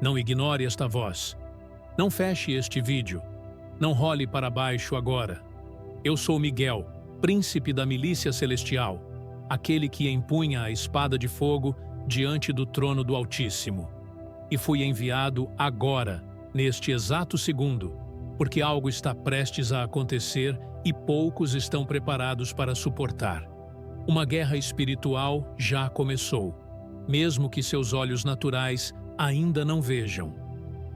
Não ignore esta voz. Não feche este vídeo. Não role para baixo agora. Eu sou Miguel, príncipe da milícia celestial, aquele que empunha a espada de fogo diante do trono do Altíssimo. E fui enviado agora, neste exato segundo, porque algo está prestes a acontecer e poucos estão preparados para suportar. Uma guerra espiritual já começou, mesmo que seus olhos naturais ainda não vejam.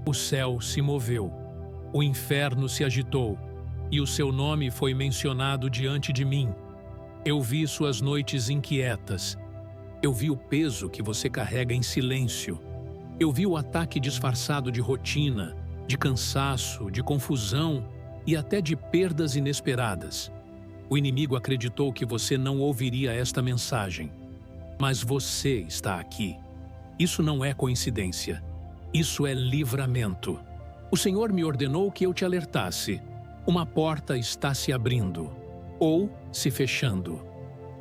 O céu se moveu, o inferno se agitou, e o seu nome foi mencionado diante de mim. Eu vi suas noites inquietas. Eu vi o peso que você carrega em silêncio. Eu vi o ataque disfarçado de rotina, de cansaço, de confusão e até de perdas inesperadas. O inimigo acreditou que você não ouviria esta mensagem. Mas você está aqui. Isso não é coincidência. Isso é livramento. O Senhor me ordenou que eu te alertasse. Uma porta está se abrindo, ou se fechando.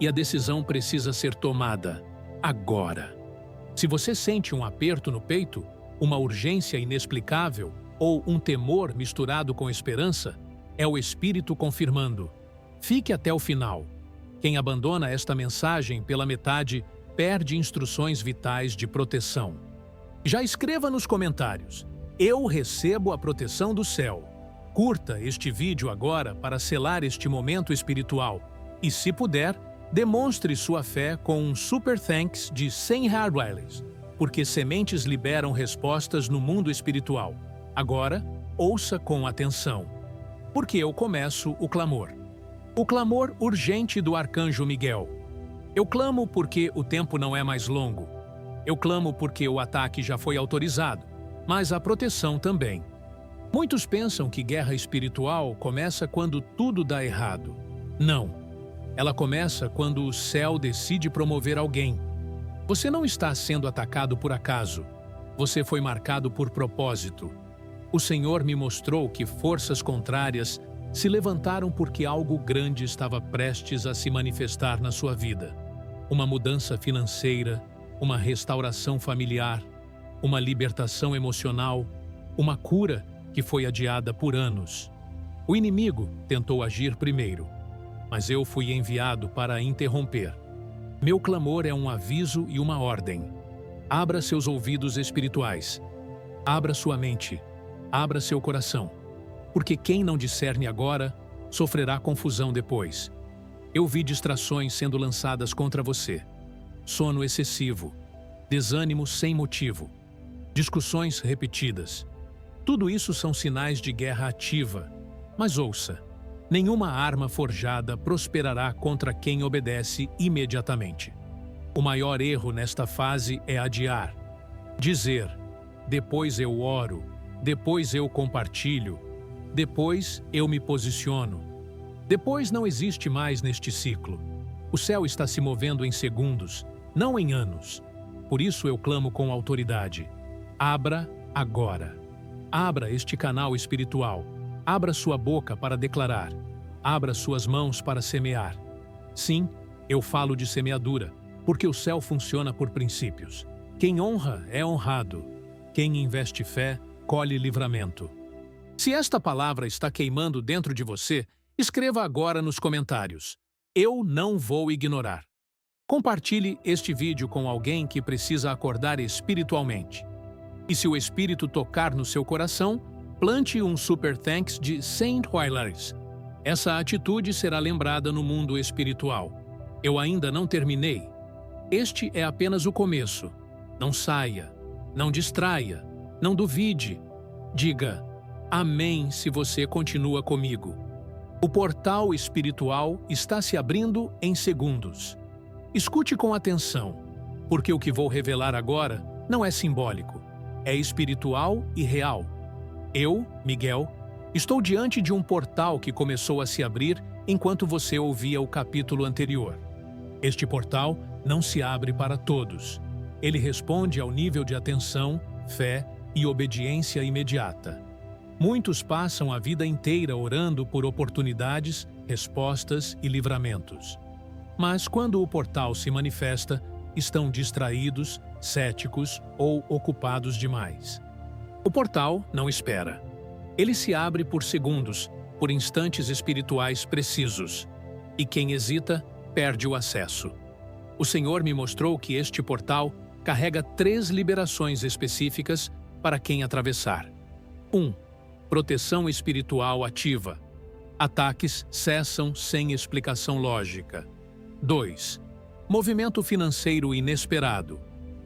E a decisão precisa ser tomada agora. Se você sente um aperto no peito, uma urgência inexplicável ou um temor misturado com esperança, é o Espírito confirmando. Fique até o final. Quem abandona esta mensagem pela metade perde instruções vitais de proteção. Já escreva nos comentários: eu recebo a proteção do céu. Curta este vídeo agora para selar este momento espiritual. E se puder, demonstre sua fé com um Super Thanks de 100 Hardwires, porque sementes liberam respostas no mundo espiritual. Agora, ouça com atenção, porque eu começo o clamor. O clamor urgente do Arcanjo Miguel. Eu clamo porque o tempo não é mais longo. Eu clamo porque o ataque já foi autorizado, mas a proteção também. Muitos pensam que guerra espiritual começa quando tudo dá errado. Não. Ela começa quando o céu decide promover alguém. Você não está sendo atacado por acaso. Você foi marcado por propósito. O Senhor me mostrou que forças contrárias se levantaram porque algo grande estava prestes a se manifestar na sua vida. Uma mudança financeira, uma restauração familiar, uma libertação emocional, uma cura que foi adiada por anos. O inimigo tentou agir primeiro, mas eu fui enviado para interromper. Meu clamor é um aviso e uma ordem. Abra seus ouvidos espirituais. Abra sua mente. Abra seu coração. Porque quem não discerne agora, sofrerá confusão depois. Eu vi distrações sendo lançadas contra você. Sono excessivo. Desânimo sem motivo. Discussões repetidas. Tudo isso são sinais de guerra ativa. Mas ouça, nenhuma arma forjada prosperará contra quem obedece imediatamente. O maior erro nesta fase é adiar. Dizer, depois eu oro, depois eu compartilho, depois eu me posiciono. Depois não existe mais neste ciclo. O céu está se movendo em segundos, não em anos. Por isso eu clamo com autoridade. Abra agora. Abra este canal espiritual. Abra sua boca para declarar. Abra suas mãos para semear. Sim, eu falo de semeadura, porque o céu funciona por princípios. Quem honra é honrado. Quem investe fé, colhe livramento. Se esta palavra está queimando dentro de você, escreva agora nos comentários. Eu não vou ignorar. Compartilhe este vídeo com alguém que precisa acordar espiritualmente. E se o Espírito tocar no seu coração, plante um Super Thanks de 100 Hardwires. Essa atitude será lembrada no mundo espiritual. Eu ainda não terminei. Este é apenas o começo. Não saia, não distraia, não duvide. Diga, amém se você continua comigo. O portal espiritual está se abrindo em segundos. Escute com atenção, porque o que vou revelar agora não é simbólico. É espiritual e real. Eu, Miguel, estou diante de um portal que começou a se abrir enquanto você ouvia o capítulo anterior. Este portal não se abre para todos. Ele responde ao nível de atenção, fé e obediência imediata. Muitos passam a vida inteira orando por oportunidades, respostas e livramentos. Mas quando o portal se manifesta, estão distraídos, céticos ou ocupados demais. O portal não espera. Ele se abre por segundos, por instantes espirituais precisos. E quem hesita, perde o acesso. O Senhor me mostrou que este portal carrega 3 liberações específicas para quem atravessar. 1. Proteção espiritual ativa. Ataques cessam sem explicação lógica. 2. Movimento financeiro inesperado.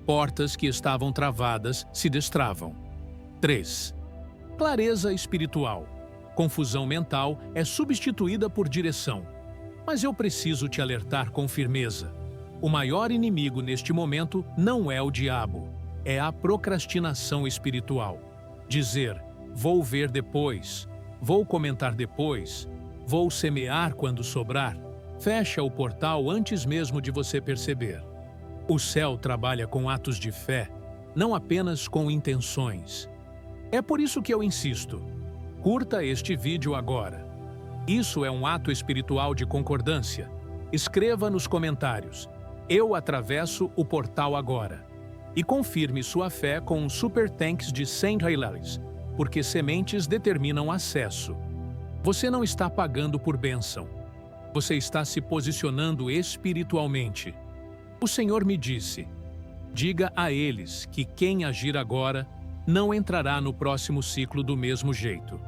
Portas que estavam travadas se destravam. 3. Clareza espiritual. Confusão mental é substituída por direção. Mas eu preciso te alertar com firmeza. O maior inimigo neste momento não é o diabo, é a procrastinação espiritual. Dizer, vou ver depois, vou comentar depois, vou semear quando sobrar, fecha o portal antes mesmo de você perceber. O céu trabalha com atos de fé, não apenas com intenções. É por isso que eu insisto. Curta este vídeo agora. Isso é um ato espiritual de concordância. Escreva nos comentários. Eu atravesso o portal agora. E confirme sua fé com um Super Thanks de $100, porque sementes determinam acesso. Você não está pagando por bênção. Você está se posicionando espiritualmente. O Senhor me disse, diga a eles que quem agir agora não entrará no próximo ciclo do mesmo jeito.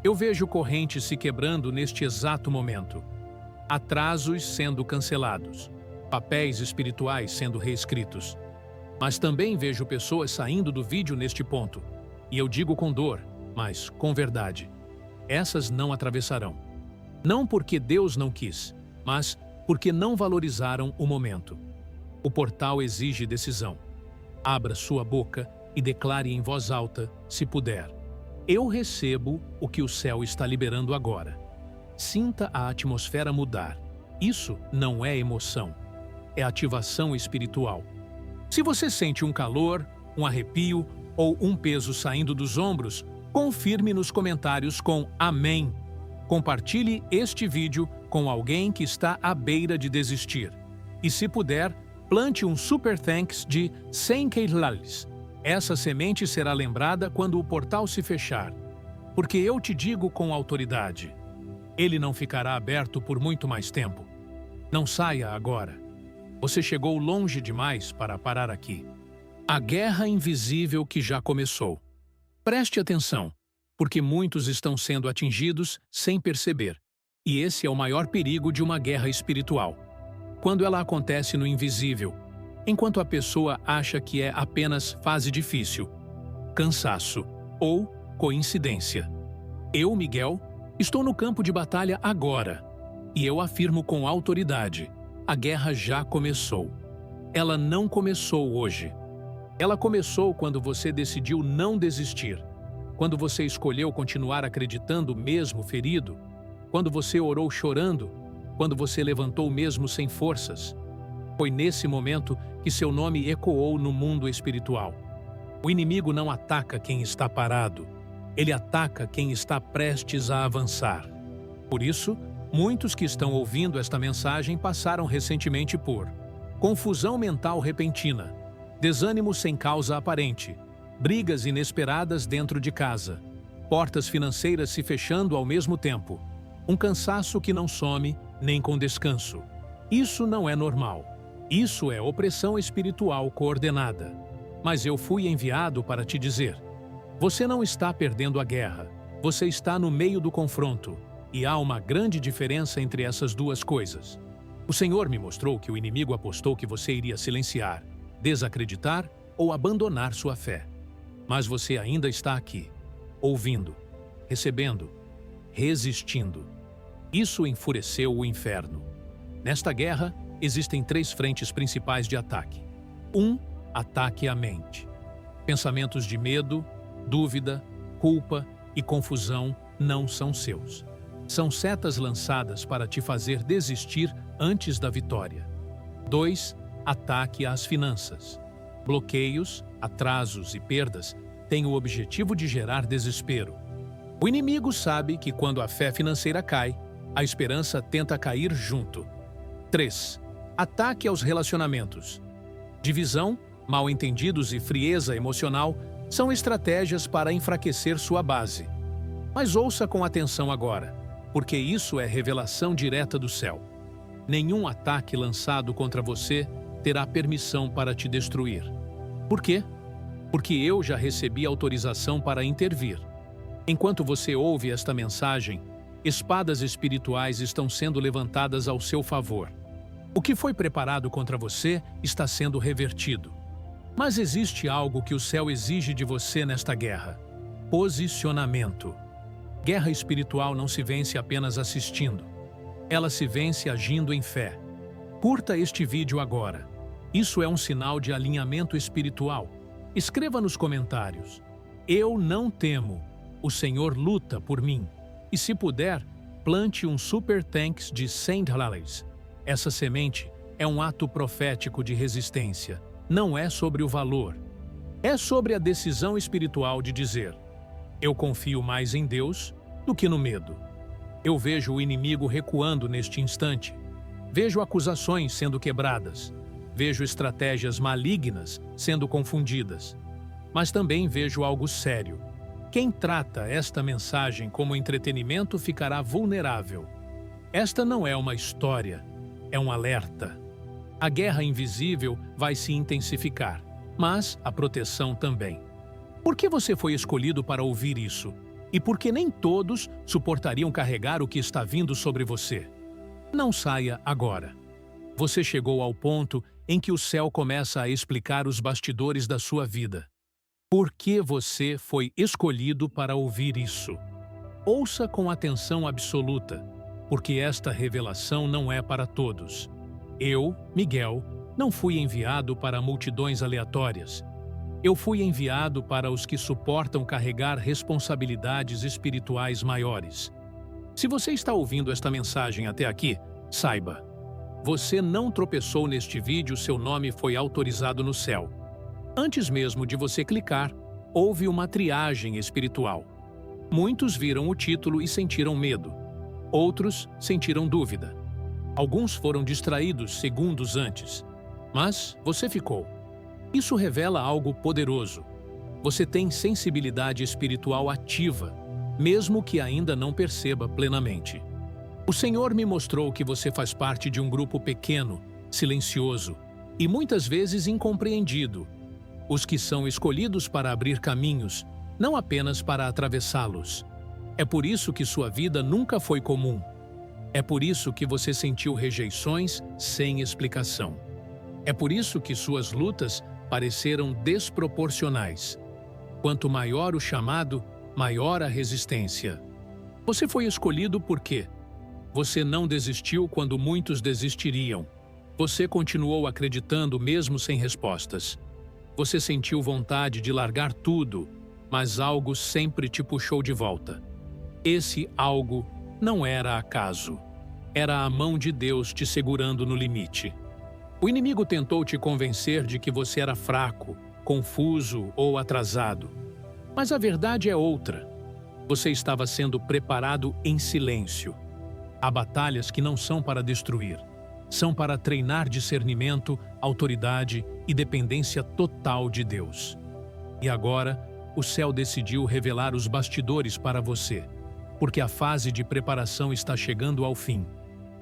Eu vejo correntes se quebrando neste exato momento. Atrasos sendo cancelados. Papéis espirituais sendo reescritos. Mas também vejo pessoas saindo do vídeo neste ponto. E eu digo com dor, mas com verdade. Essas não atravessarão. Não porque Deus não quis, mas porque não valorizaram o momento. O portal exige decisão. Abra sua boca e declare em voz alta, se puder. Eu recebo o que o céu está liberando agora. Sinta a atmosfera mudar. Isso não é emoção. É ativação espiritual. Se você sente um calor, um arrepio ou um peso saindo dos ombros, confirme nos comentários com Amém. Compartilhe este vídeo com alguém que está à beira de desistir. E se puder, plante um Super Thanks de $100. Essa semente será lembrada quando o portal se fechar. Porque eu te digo com autoridade, ele não ficará aberto por muito mais tempo. Não saia agora. Você chegou longe demais para parar aqui. A guerra invisível que já começou. Preste atenção, porque muitos estão sendo atingidos sem perceber. E esse é o maior perigo de uma guerra espiritual. Quando ela acontece no invisível, enquanto a pessoa acha que é apenas fase difícil, cansaço ou coincidência. Eu, Miguel, estou no campo de batalha agora. E eu afirmo com autoridade. A guerra já começou. Ela não começou hoje. Ela começou quando você decidiu não desistir. Quando você escolheu continuar acreditando mesmo ferido. Quando você orou chorando. Quando você levantou mesmo sem forças. Foi nesse momento que seu nome ecoou no mundo espiritual. O inimigo não ataca quem está parado. Ele ataca quem está prestes a avançar. Por isso, muitos que estão ouvindo esta mensagem passaram recentemente por confusão mental repentina, desânimo sem causa aparente, brigas inesperadas dentro de casa, portas financeiras se fechando ao mesmo tempo, um cansaço que não some nem com descanso. Isso não é normal. Isso é opressão espiritual coordenada. Mas eu fui enviado para te dizer, você não está perdendo a guerra, você está no meio do confronto. E há uma grande diferença entre essas duas coisas. O Senhor me mostrou que o inimigo apostou que você iria silenciar, desacreditar ou abandonar sua fé. Mas você ainda está aqui, ouvindo, recebendo, resistindo. Isso enfureceu o inferno. Nesta guerra, existem 3 frentes principais de ataque. 1. Ataque à mente. Pensamentos de medo, dúvida, culpa e confusão não são seus. São setas lançadas para te fazer desistir antes da vitória. 2. Ataque às finanças. Bloqueios, atrasos e perdas têm o objetivo de gerar desespero. O inimigo sabe que quando a fé financeira cai, a esperança tenta cair junto. 3. Ataque aos relacionamentos. Divisão, mal-entendidos e frieza emocional São estratégias para enfraquecer sua base. Mas ouça com atenção agora, porque isso é revelação direta do céu. Nenhum ataque lançado contra você terá permissão para te destruir. Por quê? Porque eu já recebi autorização para intervir. Enquanto você ouve esta mensagem, espadas espirituais estão sendo levantadas ao seu favor. O que foi preparado contra você está sendo revertido. Mas existe algo que o céu exige de você nesta guerra: posicionamento. Guerra espiritual não se vence apenas assistindo. Ela se vence agindo em fé. Curta este vídeo agora. Isso é um sinal de alinhamento espiritual. Escreva nos comentários: eu não temo, o Senhor luta por mim. E se puder, plante um super thanks de $100. Essa semente é um ato profético de resistência. Não é sobre o valor. É sobre a decisão espiritual de dizer: eu confio mais em Deus do que no medo. Eu vejo o inimigo recuando neste instante. Vejo acusações sendo quebradas. Vejo estratégias malignas sendo confundidas. Mas também vejo algo sério. Quem trata esta mensagem como entretenimento ficará vulnerável. Esta não é uma história, é um alerta. A guerra invisível vai se intensificar, mas a proteção também. Por que você foi escolhido para ouvir isso? E por que nem todos suportariam carregar o que está vindo sobre você? Não saia agora. Você chegou ao ponto em que o céu começa a explicar os bastidores da sua vida. Por que você foi escolhido para ouvir isso? Ouça com atenção absoluta, porque esta revelação não é para todos. Eu, Miguel, não fui enviado para multidões aleatórias. Eu fui enviado para os que suportam carregar responsabilidades espirituais maiores. Se você está ouvindo esta mensagem até aqui, saiba: você não tropeçou neste vídeo, seu nome foi autorizado no céu. Antes mesmo de você clicar, houve uma triagem espiritual. Muitos viram o título e sentiram medo. Outros sentiram dúvida. Alguns foram distraídos segundos antes. Mas você ficou. Isso revela algo poderoso. Você tem sensibilidade espiritual ativa, mesmo que ainda não perceba plenamente. O Senhor me mostrou que você faz parte de um grupo pequeno, silencioso e muitas vezes incompreendido. Os que são escolhidos para abrir caminhos, não apenas para atravessá-los. É por isso que sua vida nunca foi comum. É por isso que você sentiu rejeições sem explicação. É por isso que suas lutas pareceram desproporcionais. Quanto maior o chamado, maior a resistência. Você foi escolhido por quê? Você não desistiu quando muitos desistiriam. Você continuou acreditando mesmo sem respostas. Você sentiu vontade de largar tudo, mas algo sempre te puxou de volta. Esse algo não era acaso. Era a mão de Deus te segurando no limite. O inimigo tentou te convencer de que você era fraco, confuso ou atrasado. Mas a verdade é outra. Você estava sendo preparado em silêncio. Há batalhas que não são para destruir. São para treinar discernimento, autoridade e dependência total de Deus. E agora, o céu decidiu revelar os bastidores para você, porque a fase de preparação está chegando ao fim.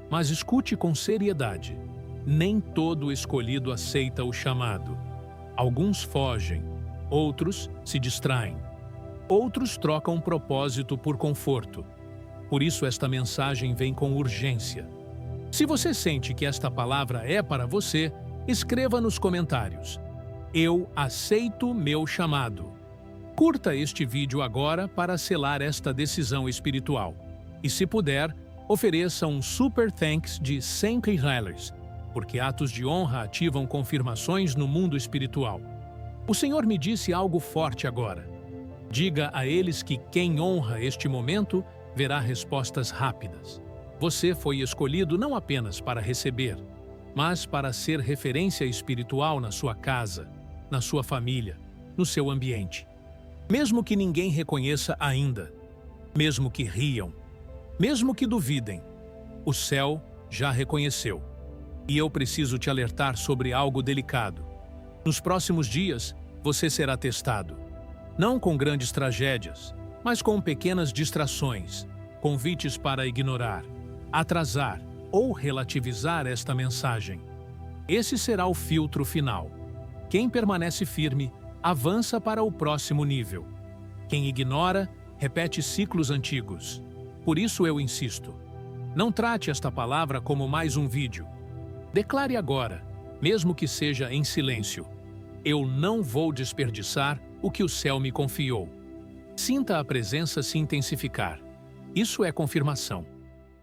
Mas escute com seriedade. Nem todo escolhido aceita o chamado. Alguns fogem, outros se distraem. Outros trocam propósito por conforto. Por isso esta mensagem vem com urgência. Se você sente que esta palavra é para você, escreva nos comentários: eu aceito meu chamado. Curta este vídeo agora para selar esta decisão espiritual. E se puder, ofereça um super thanks de $100, porque atos de honra ativam confirmações no mundo espiritual. O Senhor me disse algo forte agora. Diga a eles que quem honra este momento verá respostas rápidas. Você foi escolhido não apenas para receber, mas para ser referência espiritual na sua casa, na sua família, no seu ambiente. Mesmo que ninguém reconheça ainda, mesmo que riam, mesmo que duvidem, o céu já reconheceu. E eu preciso te alertar sobre algo delicado. Nos próximos dias, você será testado. Não com grandes tragédias, mas com pequenas distrações, convites para ignorar, atrasar ou relativizar esta mensagem. Esse será o filtro final. Quem permanece firme, avança para o próximo nível. Quem ignora, repete ciclos antigos. Por isso eu insisto. Não trate esta palavra como mais um vídeo. Declare agora, mesmo que seja em silêncio: eu não vou desperdiçar o que o céu me confiou. Sinta a presença se intensificar. Isso é confirmação.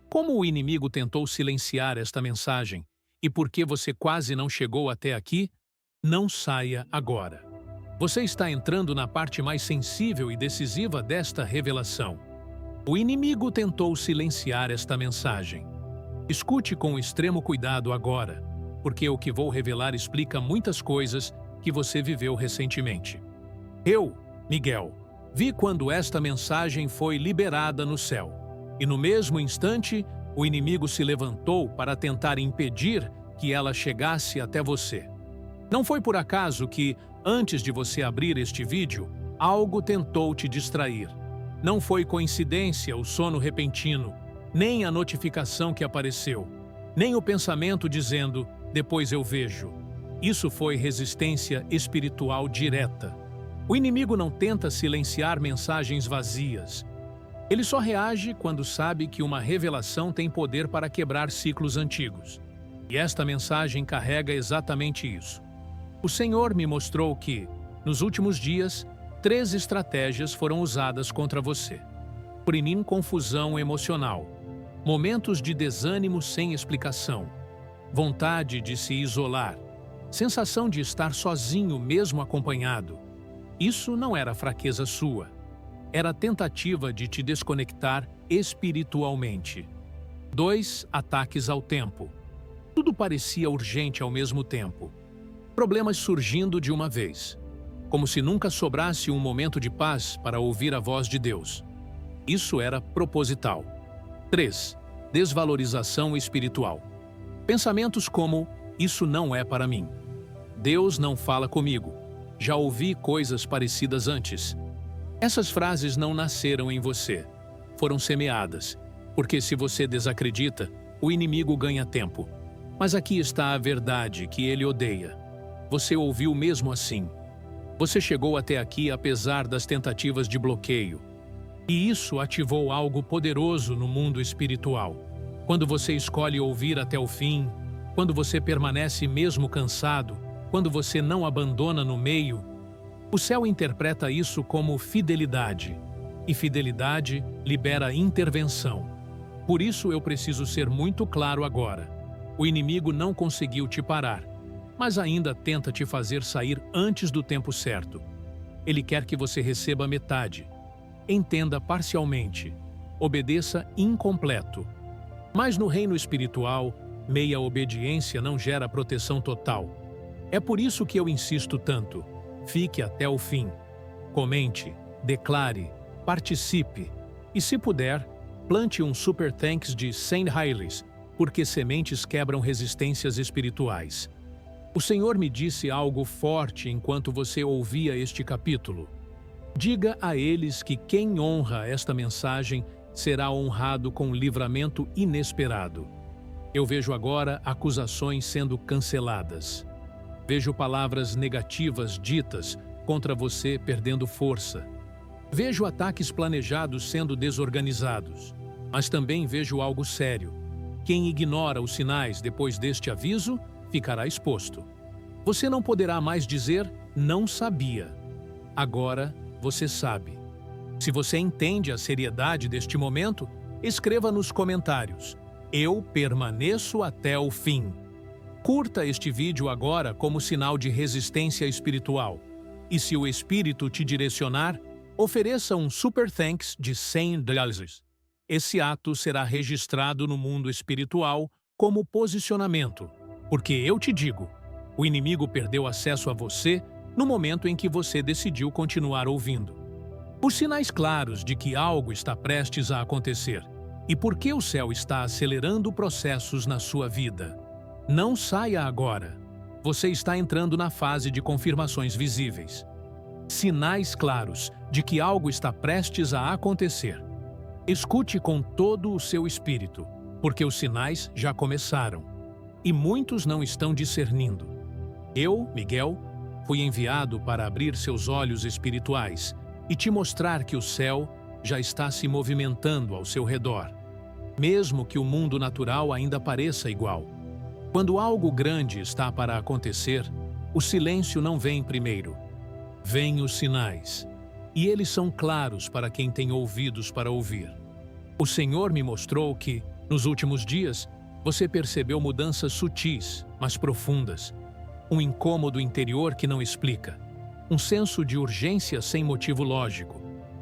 Como o inimigo tentou silenciar esta mensagem e por que você quase não chegou até aqui? Não saia agora. Você está entrando na parte mais sensível e decisiva desta revelação. O inimigo tentou silenciar esta mensagem. Escute com extremo cuidado agora, porque o que vou revelar explica muitas coisas que você viveu recentemente. Eu, Miguel, vi quando esta mensagem foi liberada no céu, e no mesmo instante, o inimigo se levantou para tentar impedir que ela chegasse até você. Não foi por acaso que, antes de você abrir este vídeo, algo tentou te distrair. Não foi coincidência o sono repentino, nem a notificação que apareceu, nem o pensamento dizendo, depois eu vejo. Isso foi resistência espiritual direta. O inimigo não tenta silenciar mensagens vazias. Ele só reage quando sabe que uma revelação tem poder para quebrar ciclos antigos. E esta mensagem carrega exatamente isso. O Senhor me mostrou que, nos últimos dias, 3 estratégias foram usadas contra você. Primeiro, confusão emocional, momentos de desânimo sem explicação, vontade de se isolar, sensação de estar sozinho mesmo acompanhado. Isso não era fraqueza sua. Era tentativa de te desconectar espiritualmente. 2, ataques ao tempo. Tudo parecia urgente ao mesmo tempo. Problemas surgindo de uma vez, como se nunca sobrasse um momento de paz para ouvir a voz de Deus. Isso era proposital. 3, desvalorização espiritual. Pensamentos como, isso não é para mim. Deus não fala comigo. Já ouvi coisas parecidas antes. Essas frases não nasceram em você. Foram semeadas, porque se você desacredita, o inimigo ganha tempo. Mas aqui está a verdade que ele odeia. Você ouviu mesmo assim. Você chegou até aqui apesar das tentativas de bloqueio. E isso ativou algo poderoso no mundo espiritual. Quando você escolhe ouvir até o fim, quando você permanece mesmo cansado, quando você não abandona no meio, o céu interpreta isso como fidelidade. E fidelidade libera intervenção. Por isso eu preciso ser muito claro agora. O inimigo não conseguiu te parar, mas ainda tenta te fazer sair antes do tempo certo. Ele quer que você receba metade. Entenda parcialmente. Obedeça incompleto. Mas no reino espiritual, meia obediência não gera proteção total. É por isso que eu insisto tanto. Fique até o fim. Comente, declare, participe. E se puder, plante um Super Thanks de St. Hailes, porque sementes quebram resistências espirituais. O Senhor me disse algo forte enquanto você ouvia este capítulo. Diga a eles que quem honra esta mensagem será honrado com livramento inesperado. Eu vejo agora acusações sendo canceladas. Vejo palavras negativas ditas contra você perdendo força. Vejo ataques planejados sendo desorganizados. Mas também vejo algo sério. Quem ignora os sinais depois deste aviso ficará exposto. Você não poderá mais dizer, não sabia. Agora, você sabe. Se você entende a seriedade deste momento, escreva nos comentários. Eu permaneço até o fim. Curta este vídeo agora como sinal de resistência espiritual. E se o Espírito te direcionar, ofereça um Super Thanks de $100. Esse ato será registrado no mundo espiritual como posicionamento. Porque eu te digo, o inimigo perdeu acesso a você no momento em que você decidiu continuar ouvindo. Os sinais claros de que algo está prestes a acontecer e por que o céu está acelerando processos na sua vida. Não saia agora. Você está entrando na fase de confirmações visíveis. Sinais claros de que algo está prestes a acontecer. Escute com todo o seu espírito, porque os sinais já começaram, e muitos não estão discernindo. Eu, Miguel, fui enviado para abrir seus olhos espirituais e te mostrar que o céu já está se movimentando ao seu redor, mesmo que o mundo natural ainda pareça igual. Quando algo grande está para acontecer, o silêncio não vem primeiro. Vêm os sinais, e eles são claros para quem tem ouvidos para ouvir. O Senhor me mostrou que, nos últimos dias, você percebeu mudanças sutis, mas profundas. Um incômodo interior que não explica. Um senso de urgência sem motivo lógico.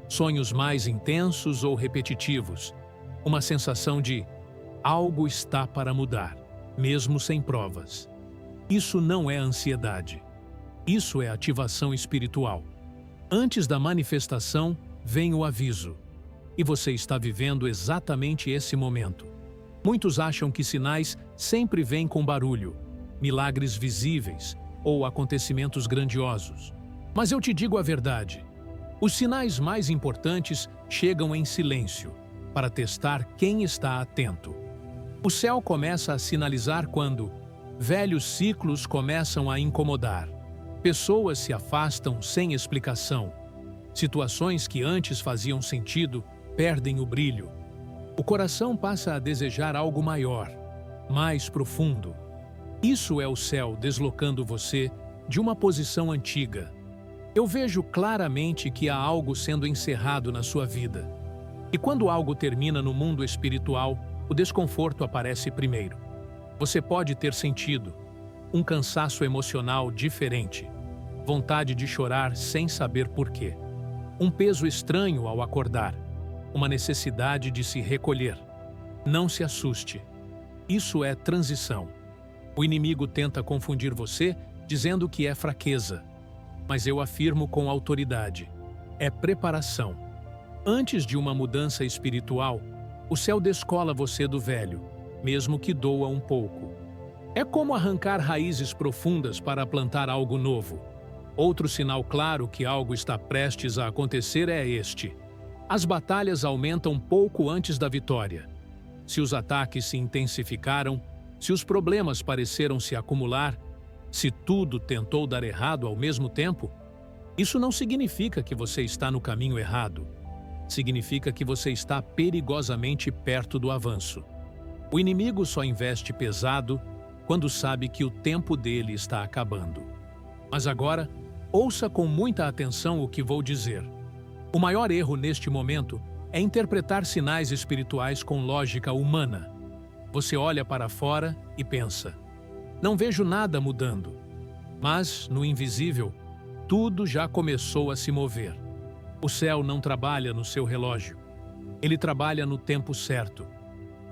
Sonhos mais intensos ou repetitivos. Uma sensação de algo está para mudar, mesmo sem provas. Isso não é ansiedade. Isso é ativação espiritual. Antes da manifestação, vem o aviso. E você está vivendo exatamente esse momento. Muitos acham que sinais sempre vêm com barulho, milagres visíveis ou acontecimentos grandiosos. Mas eu te digo a verdade. Os sinais mais importantes chegam em silêncio, para testar quem está atento. O céu começa a sinalizar quando velhos ciclos começam a incomodar. Pessoas se afastam sem explicação. Situações que antes faziam sentido perdem o brilho. O coração passa a desejar algo maior, mais profundo. Isso é o céu deslocando você de uma posição antiga. Eu vejo claramente que há algo sendo encerrado na sua vida. E quando algo termina no mundo espiritual, o desconforto aparece primeiro. Você pode ter sentido um cansaço emocional diferente, vontade de chorar sem saber porquê, um peso estranho ao acordar, uma necessidade de se recolher. Não se assuste. Isso é transição. O inimigo tenta confundir você dizendo que é fraqueza, mas eu afirmo com autoridade: é preparação. Antes de uma mudança espiritual, o céu descola você do velho, mesmo que doa um pouco. É como arrancar raízes profundas para plantar algo novo. Outro sinal claro que algo está prestes a acontecer é este: as batalhas aumentam pouco antes da vitória. Se os ataques se intensificaram, se os problemas pareceram se acumular, se tudo tentou dar errado ao mesmo tempo, isso não significa que você está no caminho errado. Significa que você está perigosamente perto do avanço. O inimigo só investe pesado quando sabe que o tempo dele está acabando. Mas agora, ouça com muita atenção o que vou dizer. O maior erro neste momento é interpretar sinais espirituais com lógica humana. Você olha para fora e pensa: não vejo nada mudando. Mas, no invisível, tudo já começou a se mover. O céu não trabalha no seu relógio. Ele trabalha no tempo certo.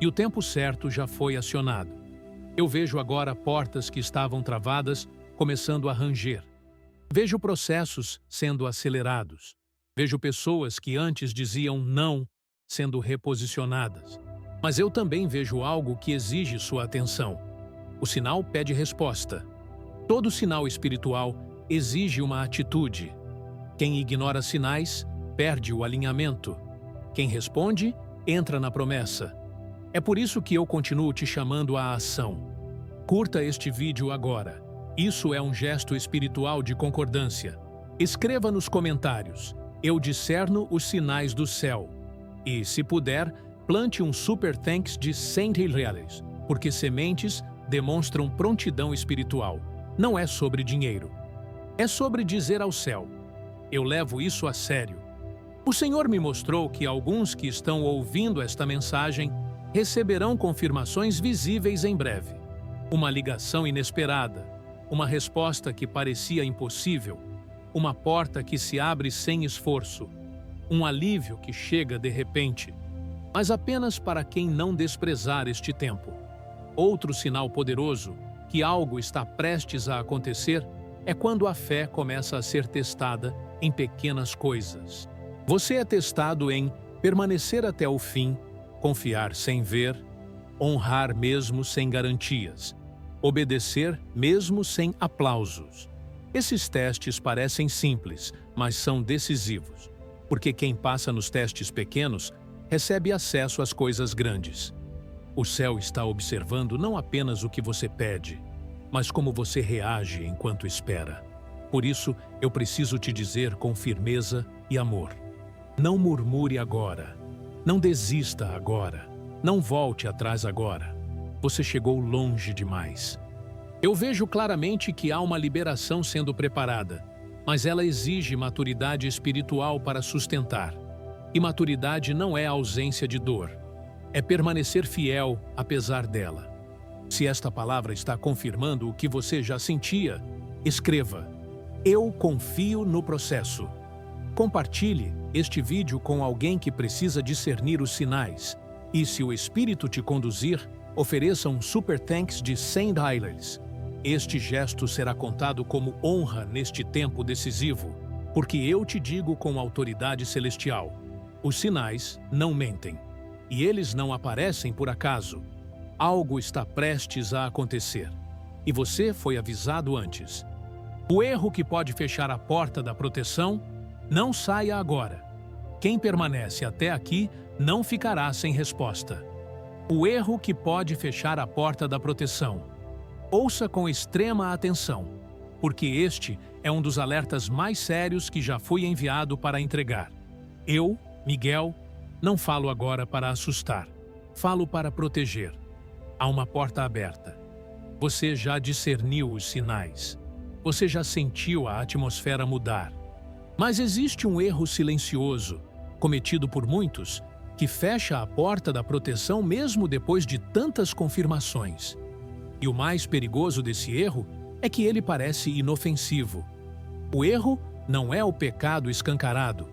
E o tempo certo já foi acionado. Eu vejo agora portas que estavam travadas começando a ranger. Vejo processos sendo acelerados. Vejo pessoas que antes diziam não sendo reposicionadas. Mas eu também vejo algo que exige sua atenção. O sinal pede resposta. Todo sinal espiritual exige uma atitude. Quem ignora sinais, perde o alinhamento. Quem responde, entra na promessa. É por isso que eu continuo te chamando à ação. Curta este vídeo agora. Isso é um gesto espiritual de concordância. Escreva nos comentários: eu discerno os sinais do céu. E, se puder, plante um super thanks de 100 reais, porque sementes demonstram prontidão espiritual. Não é sobre dinheiro. É sobre dizer ao céu: eu levo isso a sério. O Senhor me mostrou que alguns que estão ouvindo esta mensagem receberão confirmações visíveis em breve. Uma ligação inesperada, uma resposta que parecia impossível, uma porta que se abre sem esforço, um alívio que chega de repente, mas apenas para quem não desprezar este tempo. Outro sinal poderoso que algo está prestes a acontecer é quando a fé começa a ser testada em pequenas coisas. Você é testado em permanecer até o fim, confiar sem ver, honrar mesmo sem garantias, obedecer mesmo sem aplausos. Esses testes parecem simples, mas são decisivos, porque quem passa nos testes pequenos recebe acesso às coisas grandes. O céu está observando não apenas o que você pede, mas como você reage enquanto espera. Por isso, eu preciso te dizer com firmeza e amor: não murmure agora, não desista agora, não volte atrás agora. Você chegou longe demais. Eu vejo claramente que há uma liberação sendo preparada, mas ela exige maturidade espiritual para sustentar. E maturidade não é a ausência de dor, é permanecer fiel apesar dela. Se esta palavra está confirmando o que você já sentia, escreva: eu confio no processo. Compartilhe este vídeo com alguém que precisa discernir os sinais. E se o Espírito te conduzir, ofereça um Super Thanks de $100. Este gesto será contado como honra neste tempo decisivo, porque eu te digo com autoridade celestial: os sinais não mentem, e eles não aparecem por acaso. Algo está prestes a acontecer, e você foi avisado antes. O erro que pode fechar a porta da proteção, não saia agora. Quem permanece até aqui não ficará sem resposta. O erro que pode fechar a porta da proteção. Ouça com extrema atenção, porque este é um dos alertas mais sérios que já fui enviado para entregar. Eu, Miguel, não falo agora para assustar, falo para proteger. Há uma porta aberta. Você já discerniu os sinais. Você já sentiu a atmosfera mudar. Mas existe um erro silencioso, cometido por muitos, que fecha a porta da proteção mesmo depois de tantas confirmações. E o mais perigoso desse erro é que ele parece inofensivo. O erro não é o pecado escancarado,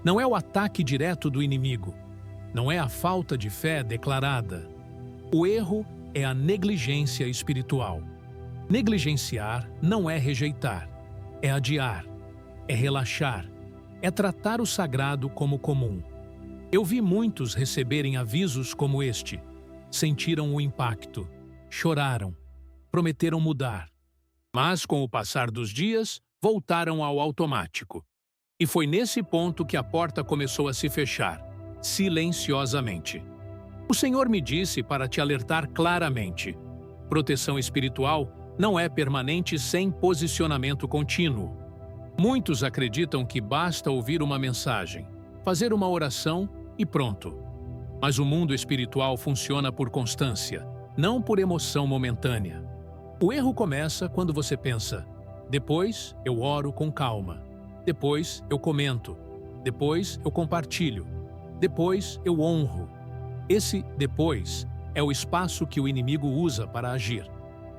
não é o ataque direto do inimigo, não é a falta de fé declarada. O erro é a negligência espiritual. Negligenciar não é rejeitar, é adiar, é relaxar, é tratar o sagrado como comum. Eu vi muitos receberem avisos como este, sentiram o impacto, choraram, prometeram mudar, mas com o passar dos dias, voltaram ao automático. E foi nesse ponto que a porta começou a se fechar, silenciosamente. O Senhor me disse para te alertar claramente: proteção espiritual não é permanente sem posicionamento contínuo. Muitos acreditam que basta ouvir uma mensagem, fazer uma oração e pronto. Mas o mundo espiritual funciona por constância, não por emoção momentânea. O erro começa quando você pensa: depois eu oro com calma, depois eu comento, depois eu compartilho, depois eu honro. Esse depois é o espaço que o inimigo usa para agir.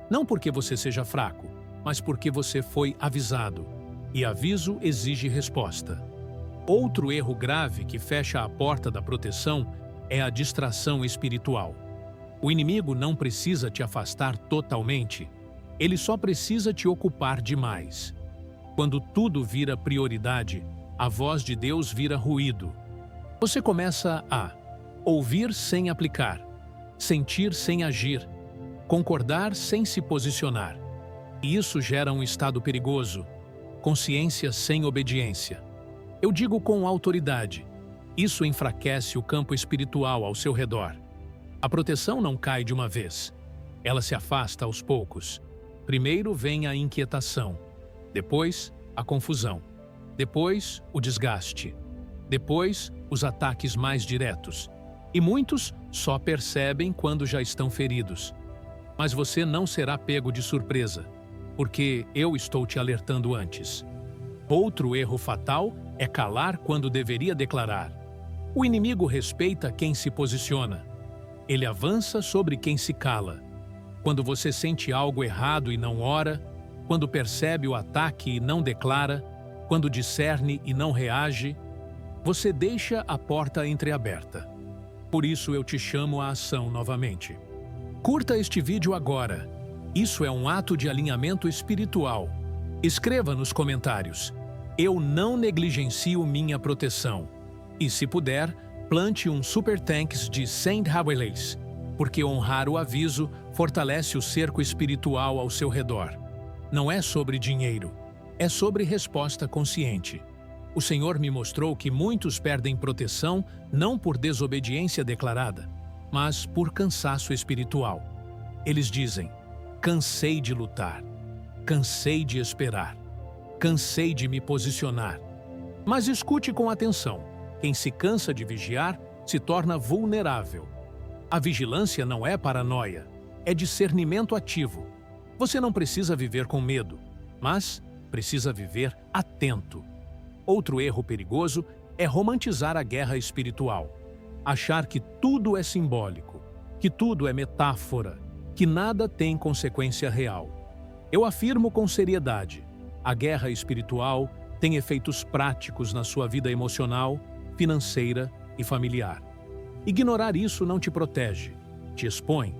Não porque você seja fraco, mas porque você foi avisado. E aviso exige resposta. Outro erro grave que fecha a porta da proteção é a distração espiritual. O inimigo não precisa te afastar totalmente, ele só precisa te ocupar demais. Quando tudo vira prioridade, a voz de Deus vira ruído. Você começa a ouvir sem aplicar, sentir sem agir, concordar sem se posicionar. E isso gera um estado perigoso, consciência sem obediência. Eu digo com autoridade, isso enfraquece o campo espiritual ao seu redor. A proteção não cai de uma vez. Ela se afasta aos poucos. Primeiro vem a inquietação, depois a confusão, depois o desgaste, depois os ataques mais diretos. E muitos só percebem quando já estão feridos. Mas você não será pego de surpresa, porque eu estou te alertando antes. Outro erro fatal é calar quando deveria declarar. O inimigo respeita quem se posiciona. Ele avança sobre quem se cala. Quando você sente algo errado e não ora, quando percebe o ataque e não declara, quando discerne e não reage, você deixa a porta entreaberta. Por isso eu te chamo à ação novamente. Curta este vídeo agora. Isso é um ato de alinhamento espiritual. Escreva nos comentários: eu não negligencio minha proteção. E se puder, plante um Super Thanks de $100, porque honrar o aviso fortalece o cerco espiritual ao seu redor. Não é sobre dinheiro, é sobre resposta consciente. O Senhor me mostrou que muitos perdem proteção não por desobediência declarada, mas por cansaço espiritual. Eles dizem: cansei de lutar, cansei de esperar, cansei de me posicionar. Mas escute com atenção: quem se cansa de vigiar se torna vulnerável. A vigilância não é paranoia, é discernimento ativo. Você não precisa viver com medo, mas precisa viver atento. Outro erro perigoso é romantizar a guerra espiritual. Achar que tudo é simbólico, que tudo é metáfora, que nada tem consequência real. Eu afirmo com seriedade: a guerra espiritual tem efeitos práticos na sua vida emocional, financeira e familiar. Ignorar isso não te protege, te expõe.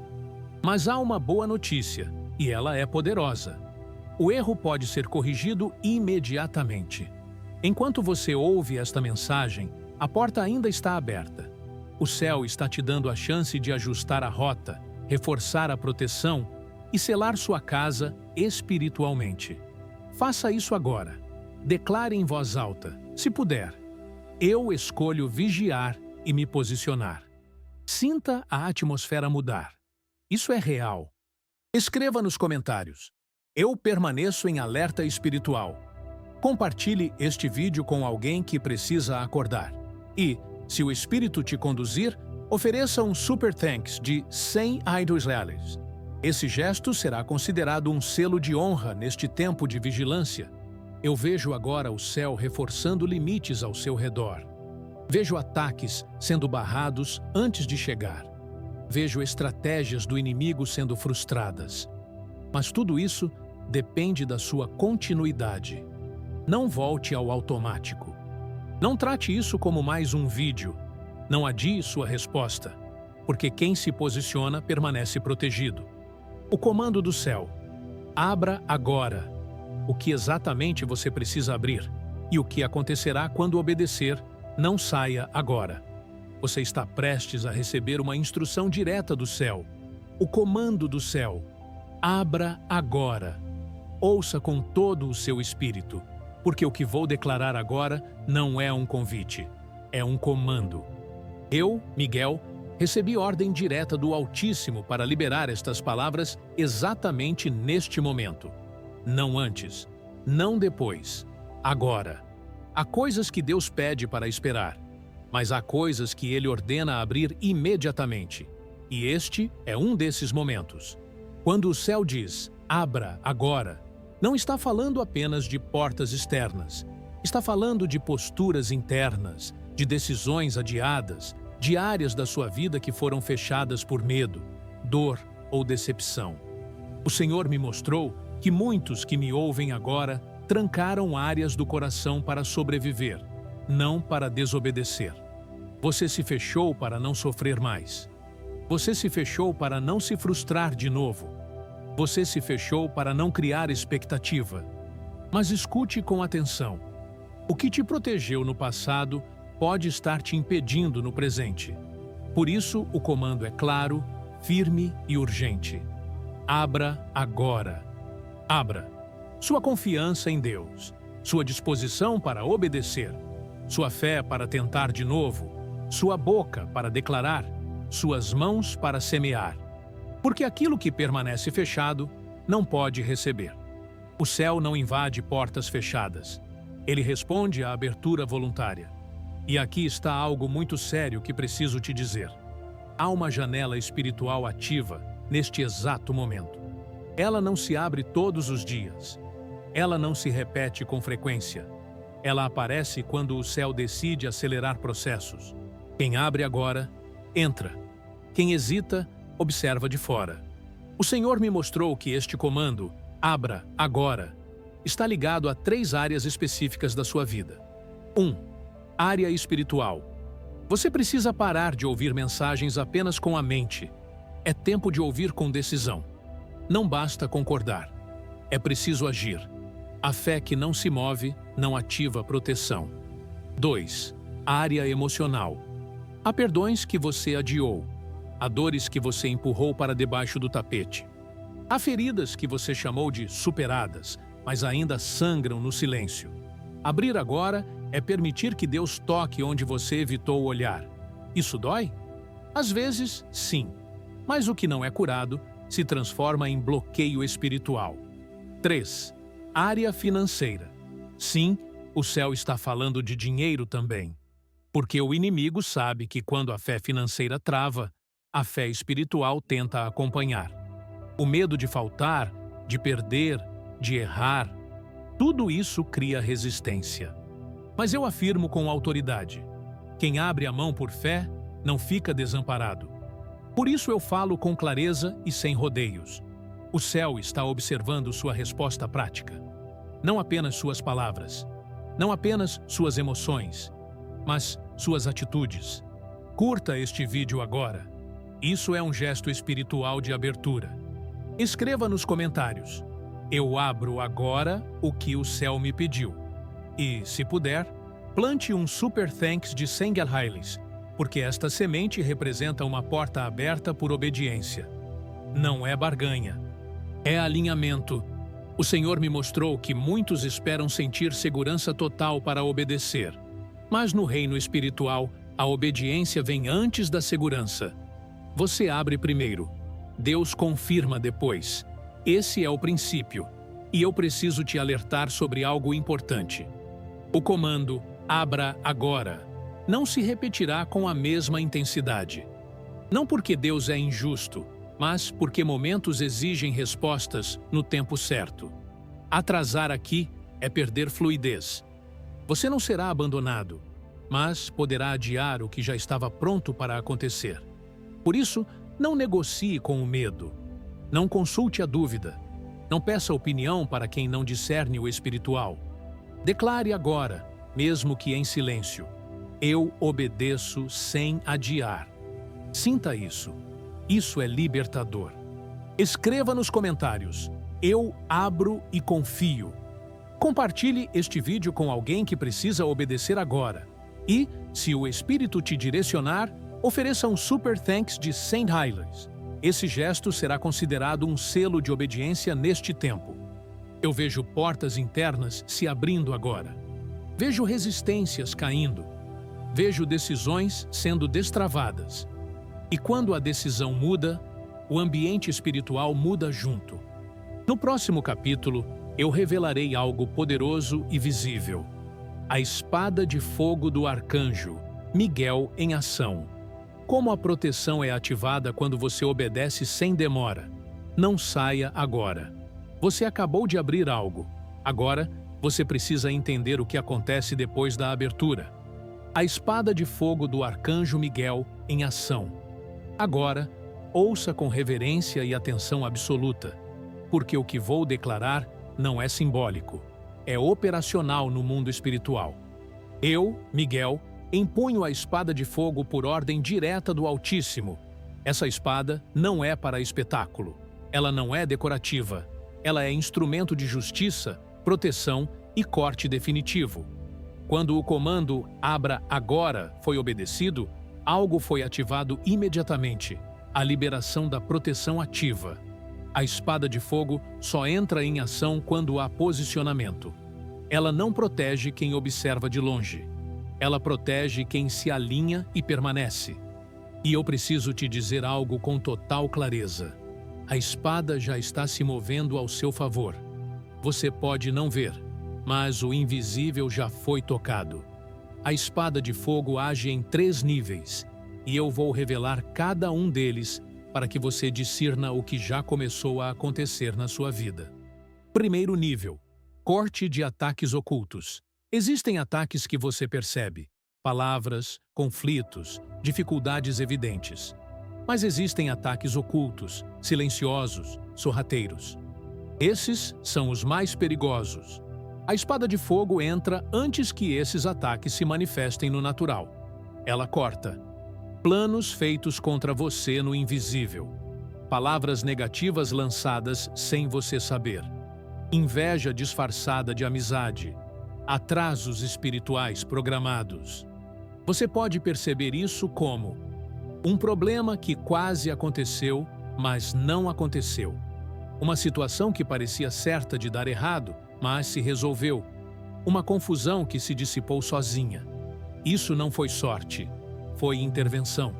Mas há uma boa notícia, e ela é poderosa. O erro pode ser corrigido imediatamente. Enquanto você ouve esta mensagem, a porta ainda está aberta. O céu está te dando a chance de ajustar a rota, reforçar a proteção e selar sua casa espiritualmente. Faça isso agora. Declare em voz alta, se puder: eu escolho vigiar e me posicionar. Sinta a atmosfera mudar. Isso é real. Escreva nos comentários: eu permaneço em alerta espiritual. Compartilhe este vídeo com alguém que precisa acordar. E, se o Espírito te conduzir, ofereça um Super Thanks de 100 $. Esse gesto será considerado um selo de honra neste tempo de vigilância. Eu vejo agora o céu reforçando limites ao seu redor. Vejo ataques sendo barrados antes de chegar. Vejo estratégias do inimigo sendo frustradas. Mas tudo isso depende da sua continuidade. Não volte ao automático. Não trate isso como mais um vídeo. Não adie sua resposta, porque quem se posiciona permanece protegido. O comando do céu: abra agora. O que exatamente você precisa abrir e o que acontecerá quando obedecer, não saia agora. Você está prestes a receber uma instrução direta do céu. O comando do céu: abra agora. Ouça com todo o seu espírito, porque o que vou declarar agora não é um convite, é um comando. Eu, Miguel, recebi ordem direta do Altíssimo para liberar estas palavras exatamente neste momento. Não antes, não depois, agora. Há coisas que Deus pede para esperar, mas há coisas que Ele ordena abrir imediatamente. E este é um desses momentos. Quando o céu diz: abra agora, não está falando apenas de portas externas. Está falando de posturas internas, de decisões adiadas, de áreas da sua vida que foram fechadas por medo, dor ou decepção. O Senhor me mostrou que muitos que me ouvem agora trancaram áreas do coração para sobreviver, não para desobedecer. Você se fechou para não sofrer mais. Você se fechou para não se frustrar de novo. Você se fechou para não criar expectativa. Mas escute com atenção. O que te protegeu no passado pode estar te impedindo no presente. Por isso, o comando é claro, firme e urgente. Abra agora. Abra. Sua confiança em Deus, sua disposição para obedecer, sua fé para tentar de novo, sua boca para declarar, suas mãos para semear. Porque aquilo que permanece fechado não pode receber. O céu não invade portas fechadas. Ele responde à abertura voluntária. E aqui está algo muito sério que preciso te dizer. Há uma janela espiritual ativa neste exato momento. Ela não se abre todos os dias. Ela não se repete com frequência. Ela aparece quando o céu decide acelerar processos. Quem abre agora, entra. Quem hesita, observa de fora. O Senhor me mostrou que este comando, abra agora, está ligado a 3 áreas específicas da sua vida. 1. Área espiritual. Você precisa parar de ouvir mensagens apenas com a mente. É tempo de ouvir com decisão. Não basta concordar. É preciso agir. A fé que não se move não ativa proteção. 2. Área emocional. Há perdões que você adiou. Há dores que você empurrou para debaixo do tapete. Há feridas que você chamou de superadas, mas ainda sangram no silêncio. Abrir agora é permitir que Deus toque onde você evitou olhar. Isso dói? Às vezes, sim. Mas o que não é curado se transforma em bloqueio espiritual. 3. Área financeira. Sim, o céu está falando de dinheiro também. Porque o inimigo sabe que quando a fé financeira trava, a fé espiritual tenta acompanhar. O medo de faltar, de perder, de errar, tudo isso cria resistência. Mas eu afirmo com autoridade: quem abre a mão por fé não fica desamparado. Por isso eu falo com clareza e sem rodeios. O céu está observando sua resposta prática. Não apenas suas palavras, não apenas suas emoções, mas suas atitudes. Curta este vídeo agora. Isso é um gesto espiritual de abertura. Escreva nos comentários: eu abro agora o que o céu me pediu. E, se puder, plante um Super Thanks de 100 Gerheilis, porque esta semente representa uma porta aberta por obediência. Não é barganha. É alinhamento. O Senhor me mostrou que muitos esperam sentir segurança total para obedecer. Mas no reino espiritual, a obediência vem antes da segurança. Você abre primeiro. Deus confirma depois. Esse é o princípio. E eu preciso te alertar sobre algo importante. O comando "abra agora" não se repetirá com a mesma intensidade. Não porque Deus é injusto, mas porque momentos exigem respostas no tempo certo. Atrasar aqui é perder fluidez. Você não será abandonado, mas poderá adiar o que já estava pronto para acontecer. Por isso, não negocie com o medo. Não consulte a dúvida. Não peça opinião para quem não discerne o espiritual. Declare agora, mesmo que em silêncio: eu obedeço sem adiar. Sinta isso. Isso é libertador. Escreva nos comentários: eu abro e confio. Compartilhe este vídeo com alguém que precisa obedecer agora. E, se o Espírito te direcionar, ofereça um Super Thanks de 100 Gerheilis. Esse gesto será considerado um selo de obediência neste tempo. Eu vejo portas internas se abrindo agora. Vejo resistências caindo. Vejo decisões sendo destravadas. E quando a decisão muda, o ambiente espiritual muda junto. No próximo capítulo, eu revelarei algo poderoso e visível. A espada de fogo do arcanjo, Miguel em ação. Como a proteção é ativada quando você obedece sem demora. Não saia agora. Você acabou de abrir algo. Agora, você precisa entender o que acontece depois da abertura. A espada de fogo do arcanjo Miguel em ação. Agora, ouça com reverência e atenção absoluta, porque o que vou declarar não é simbólico, é operacional no mundo espiritual. Eu, Miguel, empunho a espada de fogo por ordem direta do Altíssimo. Essa espada não é para espetáculo. Ela não é decorativa. Ela é instrumento de justiça, proteção e corte definitivo. Quando o comando "abra agora" foi obedecido, algo foi ativado imediatamente: a liberação da proteção ativa. A espada de fogo só entra em ação quando há posicionamento. Ela não protege quem observa de longe. Ela protege quem se alinha e permanece. E eu preciso te dizer algo com total clareza. A espada já está se movendo ao seu favor. Você pode não ver, mas o invisível já foi tocado. A espada de fogo age em 3 níveis, e eu vou revelar cada um deles para que você discirna o que já começou a acontecer na sua vida. Primeiro nível: corte de ataques ocultos. Existem ataques que você percebe, palavras, conflitos, dificuldades evidentes. Mas existem ataques ocultos, silenciosos, sorrateiros. Esses são os mais perigosos. A espada de fogo entra antes que esses ataques se manifestem no natural. Ela corta planos feitos contra você no invisível, palavras negativas lançadas sem você saber, inveja disfarçada de amizade, atrasos espirituais programados. Você pode perceber isso como um problema que quase aconteceu, mas não aconteceu. Uma situação que parecia certa de dar errado, mas se resolveu. Uma confusão que se dissipou sozinha. Isso não foi sorte, foi intervenção.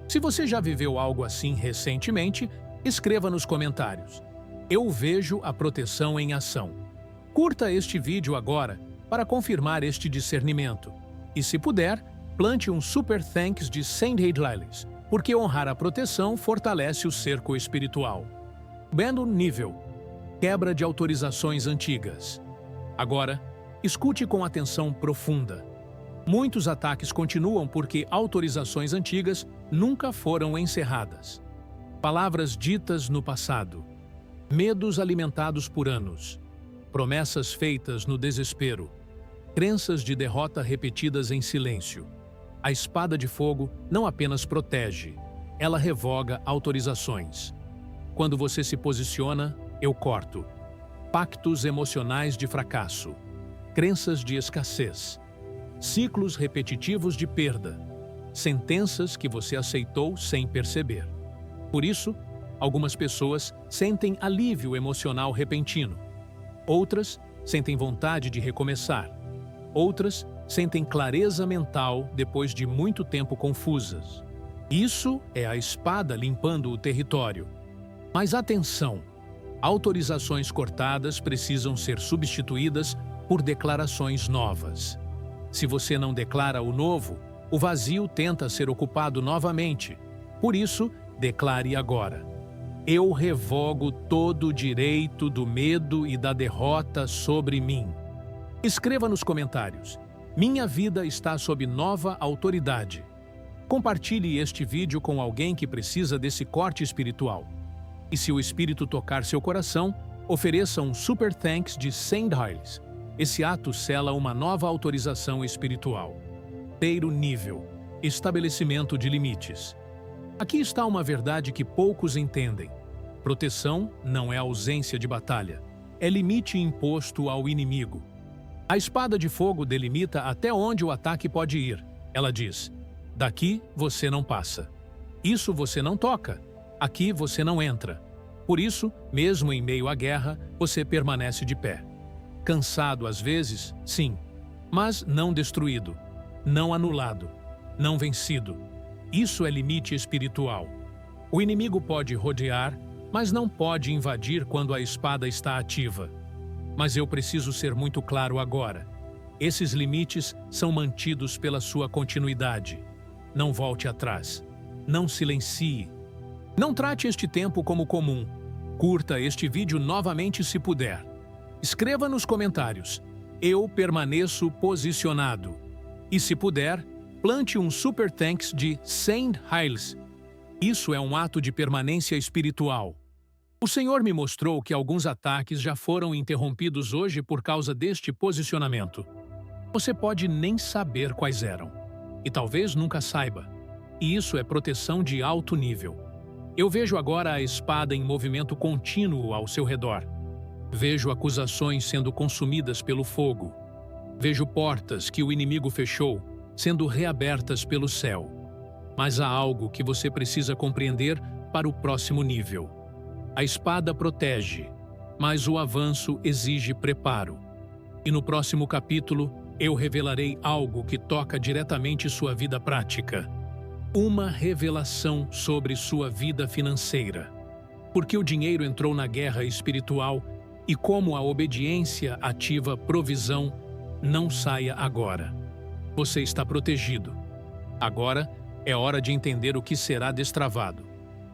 Se você já viveu algo assim recentemente, escreva nos comentários. Eu vejo a proteção em ação. Curta este vídeo agora para confirmar este discernimento. E se puder, plante um Super Thanks de St. Hyles, porque honrar a proteção fortalece o cerco espiritual. Bendo nível. Quebra de autorizações antigas. Agora, escute com atenção profunda. Muitos ataques continuam porque autorizações antigas nunca foram encerradas. Palavras ditas no passado. Medos alimentados por anos. Promessas feitas no desespero. Crenças de derrota repetidas em silêncio. A espada de fogo não apenas protege, ela revoga autorizações. Quando você se posiciona, eu corto. Pactos emocionais de fracasso. Crenças de escassez. Ciclos repetitivos de perda. Sentenças que você aceitou sem perceber. Por isso, algumas pessoas sentem alívio emocional repentino. Outras sentem vontade de recomeçar. Outras sentem clareza mental depois de muito tempo confusas. Isso é a espada limpando o território. Mas atenção! Autorizações cortadas precisam ser substituídas por declarações novas. Se você não declara o novo, o vazio tenta ser ocupado novamente. Por isso, declare agora. Eu revogo todo o direito do medo e da derrota sobre mim. Escreva nos comentários. Minha vida está sob nova autoridade. Compartilhe este vídeo com alguém que precisa desse corte espiritual. E se o Espírito tocar seu coração, ofereça um Super Thanks de St. Hyles. Esse ato sela uma nova autorização espiritual. Terceiro nível. Estabelecimento de limites. Aqui está uma verdade que poucos entendem. Proteção não é ausência de batalha. É limite imposto ao inimigo. A espada de fogo delimita até onde o ataque pode ir. Ela diz, daqui você não passa. Isso você não toca. Aqui você não entra. Por isso, mesmo em meio à guerra, você permanece de pé. Cansado às vezes, sim, mas não destruído, não anulado, não vencido. Isso é limite espiritual. O inimigo pode rodear, mas não pode invadir quando a espada está ativa. Mas eu preciso ser muito claro agora. Esses limites são mantidos pela sua continuidade. Não volte atrás. Não silencie. Não trate este tempo como comum. Curta este vídeo novamente se puder. Escreva nos comentários. Eu permaneço posicionado. E se puder, plante um Super Thanks de St. Hyles. Isso é um ato de permanência espiritual. O Senhor me mostrou que alguns ataques já foram interrompidos hoje por causa deste posicionamento. Você pode nem saber quais eram. E talvez nunca saiba. E isso é proteção de alto nível. Eu vejo agora a espada em movimento contínuo ao seu redor. Vejo acusações sendo consumidas pelo fogo. Vejo portas que o inimigo fechou sendo reabertas pelo céu. Mas há algo que você precisa compreender para o próximo nível. A espada protege, mas o avanço exige preparo. E no próximo capítulo, eu revelarei algo que toca diretamente sua vida prática. Uma revelação sobre sua vida financeira. Porque o dinheiro entrou na guerra espiritual e como a obediência ativa provisão, não saia agora. Você está protegido. Agora é hora de entender o que será destravado.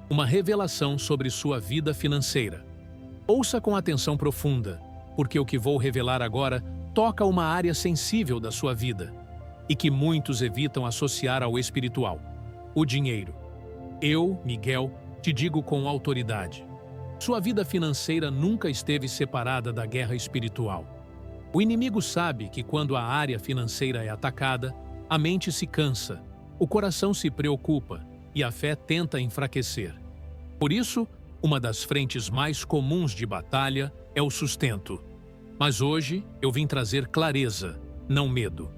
Uma revelação sobre sua vida financeira. Ouça com atenção profunda, porque o que vou revelar agora toca uma área sensível da sua vida e que muitos evitam associar ao espiritual: o dinheiro. Eu, Miguel, te digo com autoridade. Sua vida financeira nunca esteve separada da guerra espiritual. O inimigo sabe que quando a área financeira é atacada, a mente se cansa, o coração se preocupa e a fé tenta enfraquecer. Por isso, uma das frentes mais comuns de batalha é o sustento. Mas hoje eu vim trazer clareza, não medo.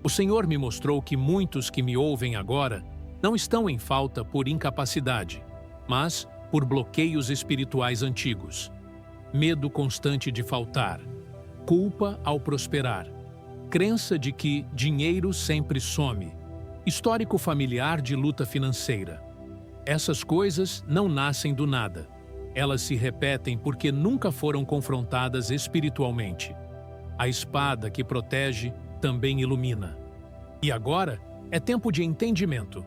O Senhor me mostrou que muitos que me ouvem agora não estão em falta por incapacidade, mas por bloqueios espirituais antigos. Medo constante de faltar, culpa ao prosperar, crença de que dinheiro sempre some, histórico familiar de luta financeira. Essas coisas não nascem do nada. Elas se repetem porque nunca foram confrontadas espiritualmente. A espada que protege também ilumina. E agora é tempo de entendimento.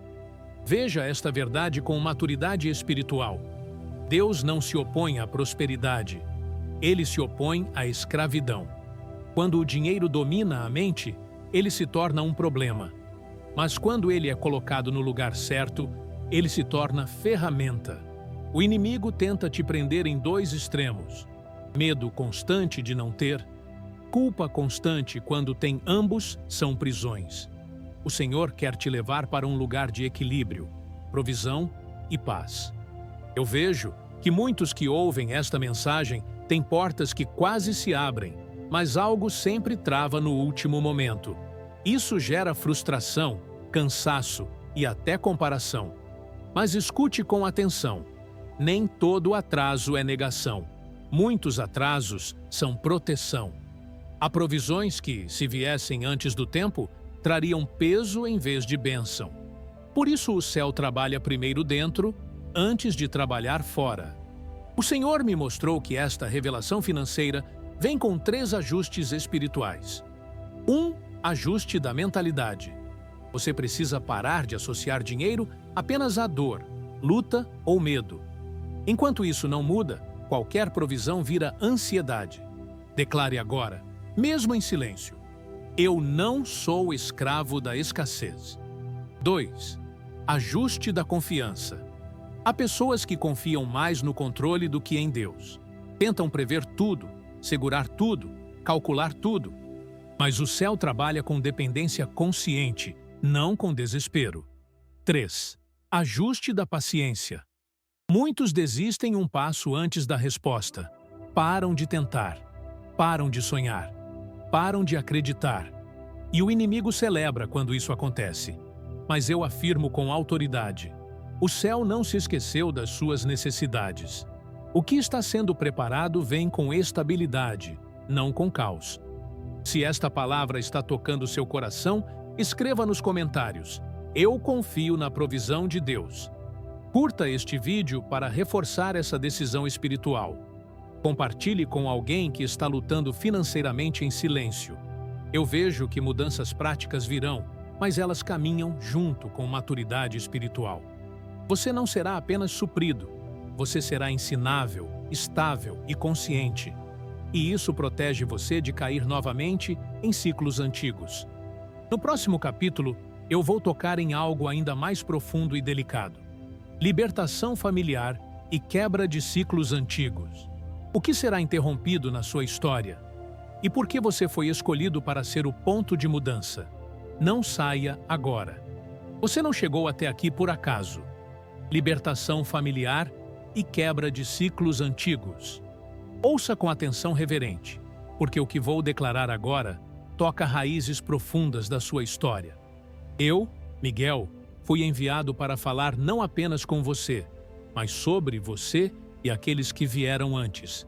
Veja esta verdade com maturidade espiritual. Deus não se opõe à prosperidade. Ele se opõe à escravidão. Quando o dinheiro domina a mente, ele se torna um problema. Mas quando ele é colocado no lugar certo, ele se torna ferramenta. O inimigo tenta te prender em dois extremos: medo constante de não ter, culpa constante quando tem ambos, são prisões. O Senhor quer te levar para um lugar de equilíbrio, provisão e paz. Eu vejo que muitos que ouvem esta mensagem têm portas que quase se abrem, mas algo sempre trava no último momento. Isso gera frustração, cansaço e até comparação. Mas escute com atenção. Nem todo atraso é negação. Muitos atrasos são proteção. Há provisões que, se viessem antes do tempo, trariam peso em vez de bênção. Por isso o céu trabalha primeiro dentro, antes de trabalhar fora. O Senhor me mostrou que esta revelação financeira vem com 3 ajustes espirituais. 1. Ajuste da mentalidade. Você precisa parar de associar dinheiro apenas à dor, luta ou medo. Enquanto isso não muda, qualquer provisão vira ansiedade. Declare agora, mesmo em silêncio: eu não sou escravo da escassez. 2. Ajuste da confiança. Há pessoas que confiam mais no controle do que em Deus. Tentam prever tudo, segurar tudo, calcular tudo. Mas o céu trabalha com dependência consciente, não com desespero. 3. Ajuste da paciência. Muitos desistem um passo antes da resposta. Param de tentar, param de sonhar, param de acreditar. E o inimigo celebra quando isso acontece. Mas eu afirmo com autoridade: o céu não se esqueceu das suas necessidades. O que está sendo preparado vem com estabilidade, não com caos. Se esta palavra está tocando seu coração, escreva nos comentários: eu confio na provisão de Deus. Curta este vídeo para reforçar essa decisão espiritual. Compartilhe com alguém que está lutando financeiramente em silêncio. Eu vejo que mudanças práticas virão, mas elas caminham junto com maturidade espiritual. Você não será apenas suprido, você será ensinável, estável e consciente. E isso protege você de cair novamente em ciclos antigos. No próximo capítulo, eu vou tocar em algo ainda mais profundo e delicado: libertação familiar e quebra de ciclos antigos. O que será interrompido na sua história? E por que você foi escolhido para ser o ponto de mudança? Não saia agora. Você não chegou até aqui por acaso. Libertação familiar e quebra de ciclos antigos. Ouça com atenção reverente, porque o que vou declarar agora toca raízes profundas da sua história. Eu, Miguel, fui enviado para falar não apenas com você, mas sobre você e aqueles que vieram antes.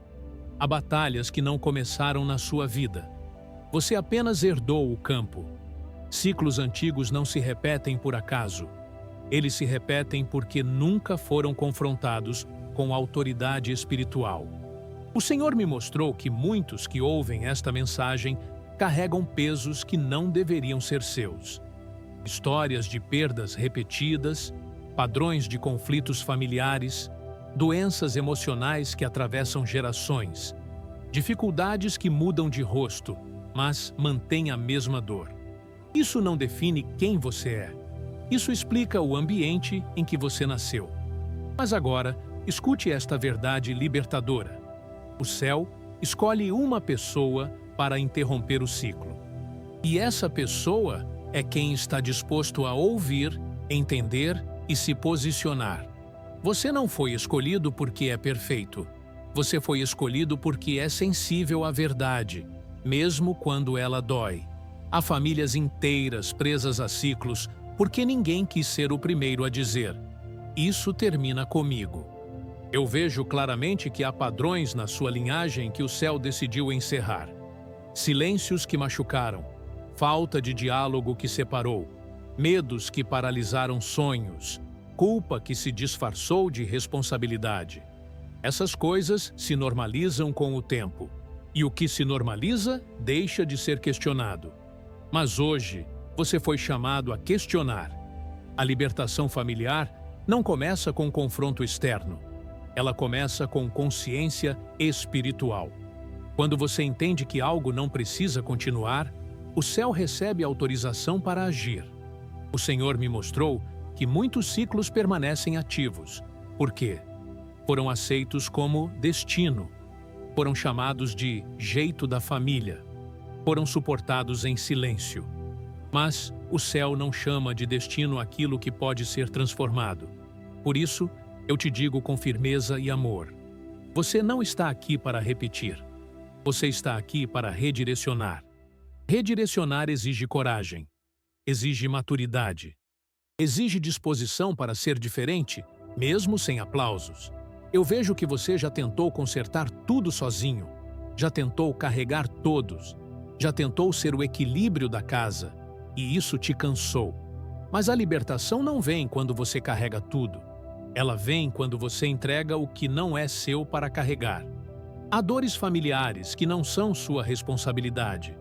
Há batalhas que não começaram na sua vida. Você apenas herdou o campo. Ciclos antigos não se repetem por acaso. Eles se repetem porque nunca foram confrontados com autoridade espiritual. O Senhor me mostrou que muitos que ouvem esta mensagem carregam pesos que não deveriam ser seus. Histórias de perdas repetidas, padrões de conflitos familiares, doenças emocionais que atravessam gerações, dificuldades que mudam de rosto, mas mantêm a mesma dor. Isso não define quem você é. Isso explica o ambiente em que você nasceu. Mas agora, escute esta verdade libertadora. O céu escolhe uma pessoa para interromper o ciclo. E essa pessoa é quem está disposto a ouvir, entender e se posicionar. Você não foi escolhido porque é perfeito. Você foi escolhido porque é sensível à verdade, mesmo quando ela dói. Há famílias inteiras presas a ciclos porque ninguém quis ser o primeiro a dizer: isso termina comigo. Eu vejo claramente que há padrões na sua linhagem que o céu decidiu encerrar. silêncios que machucaram, falta de diálogo que separou, medos que paralisaram sonhos, culpa que se disfarçou de responsabilidade. Essas coisas se normalizam com o tempo, e o que se normaliza deixa de ser questionado. Mas hoje, você foi chamado a questionar. A libertação familiar não começa com confronto externo. Ela começa com consciência espiritual. Quando você entende que algo não precisa continuar, o céu recebe autorização para agir. O Senhor me mostrou que muitos ciclos permanecem ativos. Por quê? Foram aceitos como destino. Foram chamados de jeito da família. Foram suportados em silêncio. Mas o céu não chama de destino aquilo que pode ser transformado. Por isso, eu te digo com firmeza e amor: você não está aqui para repetir. Você está aqui para redirecionar. Redirecionar exige coragem, exige maturidade, exige disposição para ser diferente, mesmo sem aplausos. Eu vejo que você já tentou consertar tudo sozinho, já tentou carregar todos, já tentou ser o equilíbrio da casa, e isso te cansou. Mas a libertação não vem quando você carrega tudo. Ela vem quando você entrega o que não é seu para carregar. Há dores familiares que não são sua responsabilidade.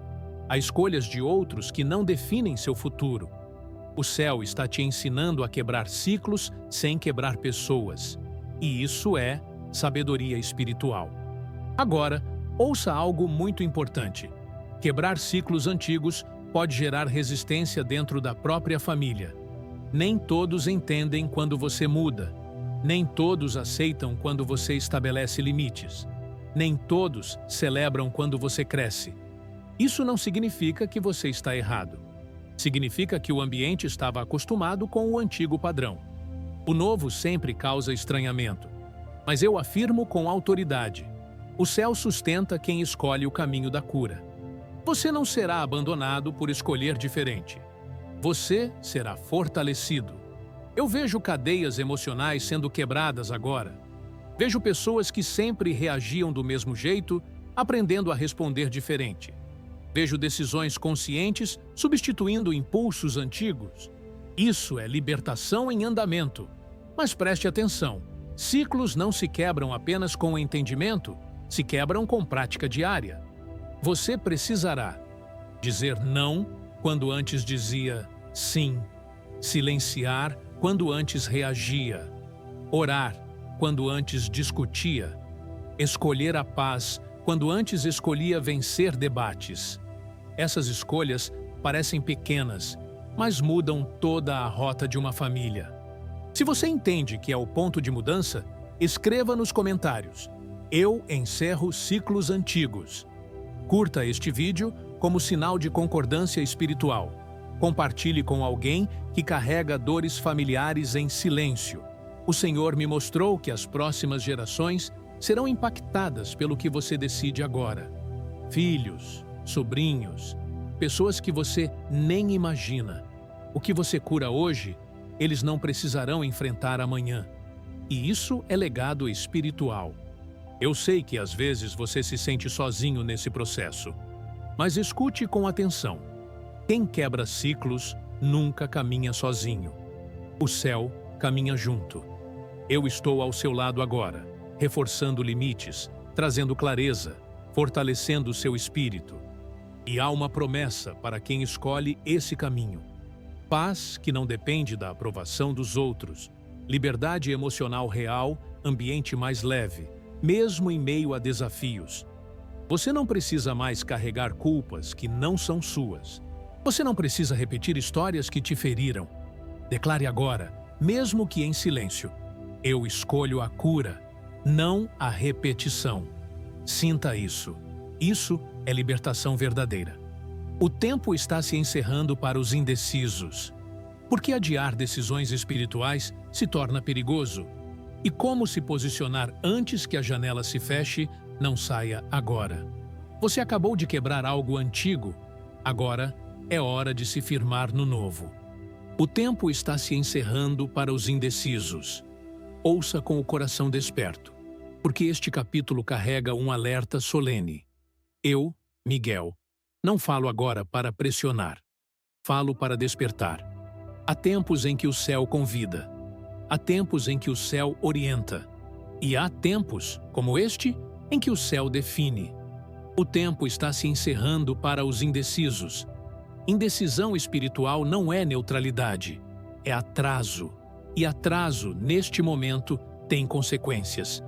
Há escolhas de outros que não definem seu futuro. O céu está te ensinando a quebrar ciclos sem quebrar pessoas. E isso é sabedoria espiritual. Agora, ouça algo muito importante. Quebrar ciclos antigos pode gerar resistência dentro da própria família. Nem todos entendem quando você muda. Nem todos aceitam quando você estabelece limites. Nem todos celebram quando você cresce. Isso não significa que você está errado. Significa que o ambiente estava acostumado com o antigo padrão. O novo sempre causa estranhamento. Mas eu afirmo com autoridade: o céu sustenta quem escolhe o caminho da cura. Você não será abandonado por escolher diferente. Você será fortalecido. Eu vejo cadeias emocionais sendo quebradas agora. Vejo pessoas que sempre reagiam do mesmo jeito, aprendendo a responder diferente. Vejo decisões conscientes substituindo impulsos antigos. Isso é libertação em andamento. Mas preste atenção, ciclos não se quebram apenas com o entendimento, se quebram com prática diária. Você precisará dizer não quando antes dizia sim, silenciar quando antes reagia, orar quando antes discutia, escolher a paz quando antes escolhia vencer debates. Essas escolhas parecem pequenas, mas mudam toda a rota de uma família. Se você entende que é o ponto de mudança, escreva nos comentários: eu encerro ciclos antigos. Curta este vídeo como sinal de concordância espiritual. Compartilhe com alguém que carrega dores familiares em silêncio. O Senhor me mostrou que as próximas gerações serão impactadas pelo que você decide agora. Filhos, sobrinhos, pessoas que você nem imagina. O que você cura hoje, eles não precisarão enfrentar amanhã. E isso é legado espiritual. Eu sei que às vezes você se sente sozinho nesse processo. Mas escute com atenção. Quem quebra ciclos nunca caminha sozinho. O céu caminha junto. Eu estou ao seu lado agora, reforçando limites, trazendo clareza, fortalecendo o seu espírito. E há uma promessa para quem escolhe esse caminho. Paz que não depende da aprovação dos outros, liberdade emocional real, ambiente mais leve, mesmo em meio a desafios. Você não precisa mais carregar culpas que não são suas. Você não precisa repetir histórias que te feriram. Declare agora, mesmo que em silêncio: eu escolho a cura, não a repetição. Sinta isso. Isso é libertação verdadeira. O tempo está se encerrando para os indecisos. Por que adiar decisões espirituais se torna perigoso? E como se posicionar antes que a janela se feche, não saia agora? Você acabou de quebrar algo antigo. Agora é hora de se firmar no novo. O tempo está se encerrando para os indecisos. Ouça com o coração desperto, porque este capítulo carrega um alerta solene. Eu, Miguel, Não falo agora para pressionar. Falo para despertar. Há tempos em que o céu convida. Há tempos em que o céu orienta. E há tempos, como este, em que o céu define. O tempo está se encerrando para os indecisos. Indecisão espiritual não é neutralidade, é atraso. E atraso, neste momento, tem consequências.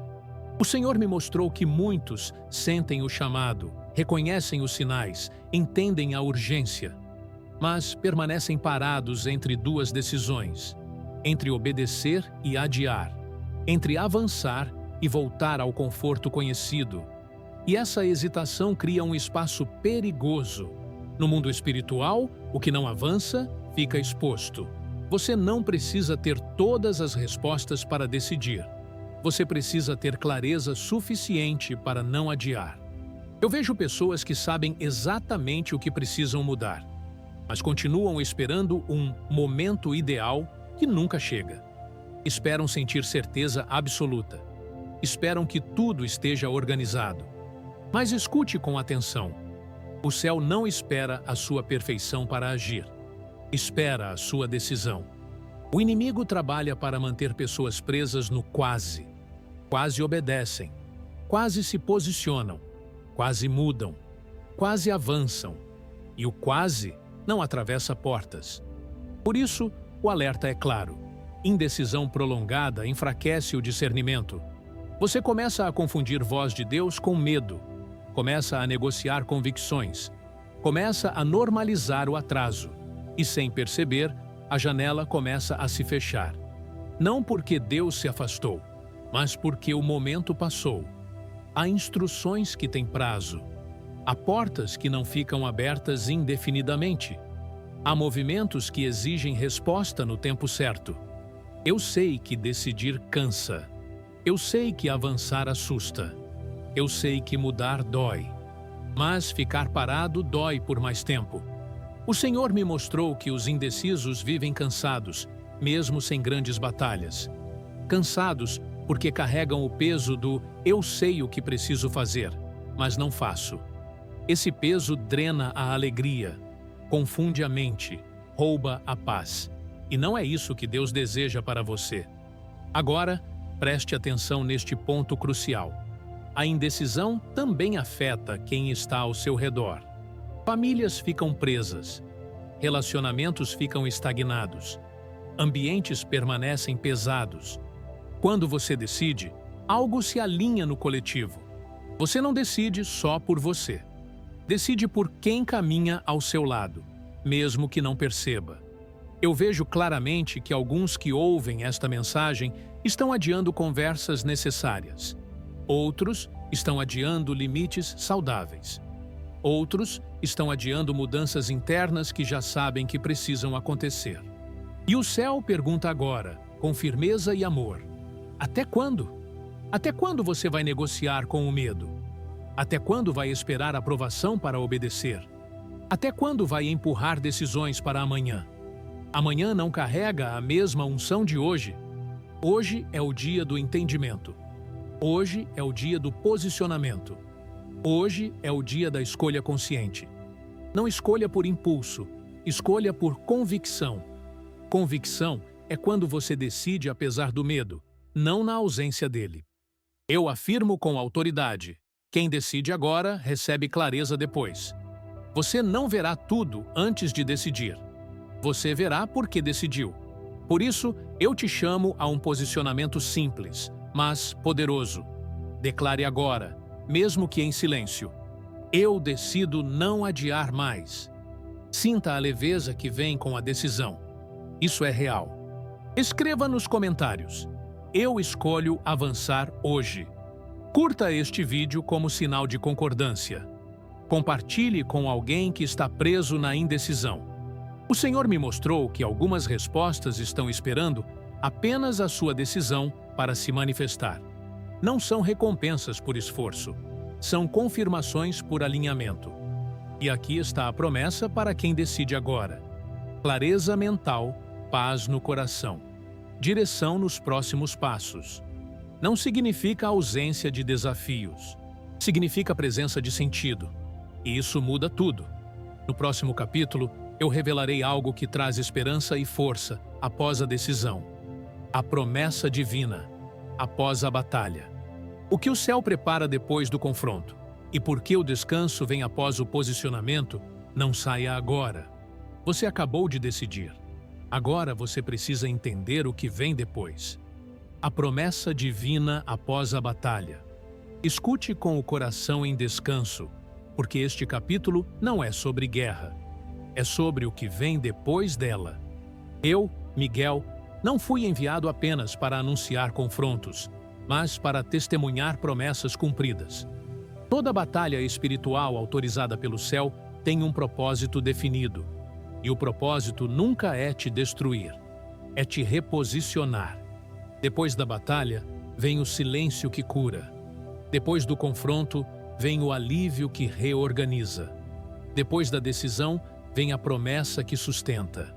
O Senhor me mostrou que muitos sentem o chamado, reconhecem os sinais, entendem a urgência, mas permanecem parados entre duas decisões, entre obedecer e adiar, entre avançar e voltar ao conforto conhecido. E essa hesitação cria um espaço perigoso. No mundo espiritual, o que não avança fica exposto. Você não precisa ter todas as respostas para decidir. Você precisa ter clareza suficiente para não adiar. Eu vejo pessoas que sabem exatamente o que precisam mudar, mas continuam esperando um momento ideal que nunca chega. Esperam sentir certeza absoluta. Esperam que tudo esteja organizado. Mas escute com atenção. O céu não espera a sua perfeição para agir. Espera a sua decisão. O inimigo trabalha para manter pessoas presas no quase. Quase obedecem, quase se posicionam, quase mudam, quase avançam. E o quase não atravessa portas. Por isso, o alerta é claro. Indecisão prolongada enfraquece o discernimento. Você começa a confundir voz de Deus com medo. Começa a negociar convicções. Começa a normalizar o atraso. E sem perceber, a janela começa a se fechar. Não porque Deus se afastou, mas porque o momento passou. Há instruções que têm prazo. Há portas que não ficam abertas indefinidamente. Há movimentos que exigem resposta no tempo certo. Eu sei que decidir cansa. Eu sei que avançar assusta. Eu sei que mudar dói. Mas ficar parado dói por mais tempo. O Senhor me mostrou que os indecisos vivem cansados, mesmo sem grandes batalhas. Cansados porque carregam o peso do "eu sei o que preciso fazer, mas não faço". Esse peso drena a alegria, confunde a mente, rouba a paz. E não é isso que Deus deseja para você. Agora, preste atenção neste ponto crucial. A indecisão também afeta quem está ao seu redor. Famílias ficam presas, relacionamentos ficam estagnados, ambientes permanecem pesados. Quando você decide, algo se alinha no coletivo. Você não decide só por você. Decide por quem caminha ao seu lado, mesmo que não perceba. Eu vejo claramente que alguns que ouvem esta mensagem estão adiando conversas necessárias. Outros estão adiando limites saudáveis. Outros estão adiando mudanças internas que já sabem que precisam acontecer. E o céu pergunta agora, com firmeza e amor: até quando? Até quando você vai negociar com o medo? Até quando vai esperar aprovação para obedecer? Até quando vai empurrar decisões para amanhã? Amanhã não carrega a mesma unção de hoje. Hoje é o dia do entendimento. Hoje é o dia do posicionamento. Hoje é o dia da escolha consciente. Não escolha por impulso, escolha por convicção. Convicção é quando você decide apesar do medo, não na ausência dele. Eu afirmo com autoridade: quem decide agora recebe clareza depois. Você não verá tudo antes de decidir. Você verá porque decidiu. Por isso, eu te chamo a um posicionamento simples, mas poderoso. Declare agora, mesmo que em silêncio: eu decido não adiar mais. Sinta a leveza que vem com a decisão. Isso é real. Escreva nos comentários: eu escolho avançar hoje. Curta este vídeo como sinal de concordância. Compartilhe com alguém que está preso na indecisão. O Senhor me mostrou que algumas respostas estão esperando apenas a sua decisão para se manifestar. Não são recompensas por esforço, são confirmações por alinhamento. E aqui está a promessa para quem decide agora: clareza mental, paz no coração, direção nos próximos passos. Não significa ausência de desafios, significa presença de sentido. E isso muda tudo. No próximo capítulo, eu revelarei algo que traz esperança e força após a decisão. A promessa divina, após a batalha. O que o céu prepara depois do confronto? E por que o descanso vem após o posicionamento? Não saia agora. Você acabou de decidir. Agora você precisa entender o que vem depois. A promessa divina após a batalha. Escute com o coração em descanso, porque este capítulo não é sobre guerra. É sobre o que vem depois dela. Eu, Miguel, não fui enviado apenas para anunciar confrontos, mas para testemunhar promessas cumpridas. Toda batalha espiritual autorizada pelo céu tem um propósito definido. E o propósito nunca é te destruir, é te reposicionar. Depois da batalha, vem o silêncio que cura. Depois do confronto, vem o alívio que reorganiza. Depois da decisão, vem a promessa que sustenta.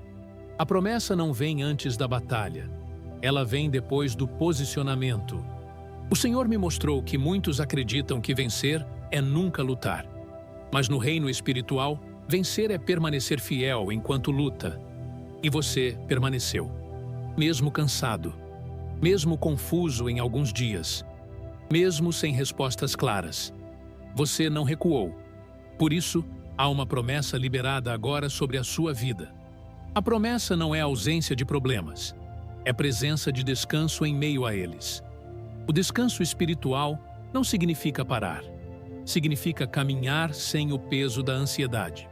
A promessa não vem antes da batalha. Ela vem depois do posicionamento. O Senhor me mostrou que muitos acreditam que vencer é nunca lutar. Mas no reino espiritual, vencer é permanecer fiel enquanto luta. E você permaneceu. Mesmo cansado. Mesmo confuso em alguns dias. Mesmo sem respostas claras. Você não recuou. Por isso, há uma promessa liberada agora sobre a sua vida. A promessa não é ausência de problemas. É presença de descanso em meio a eles. O descanso espiritual não significa parar. Significa caminhar sem o peso da ansiedade.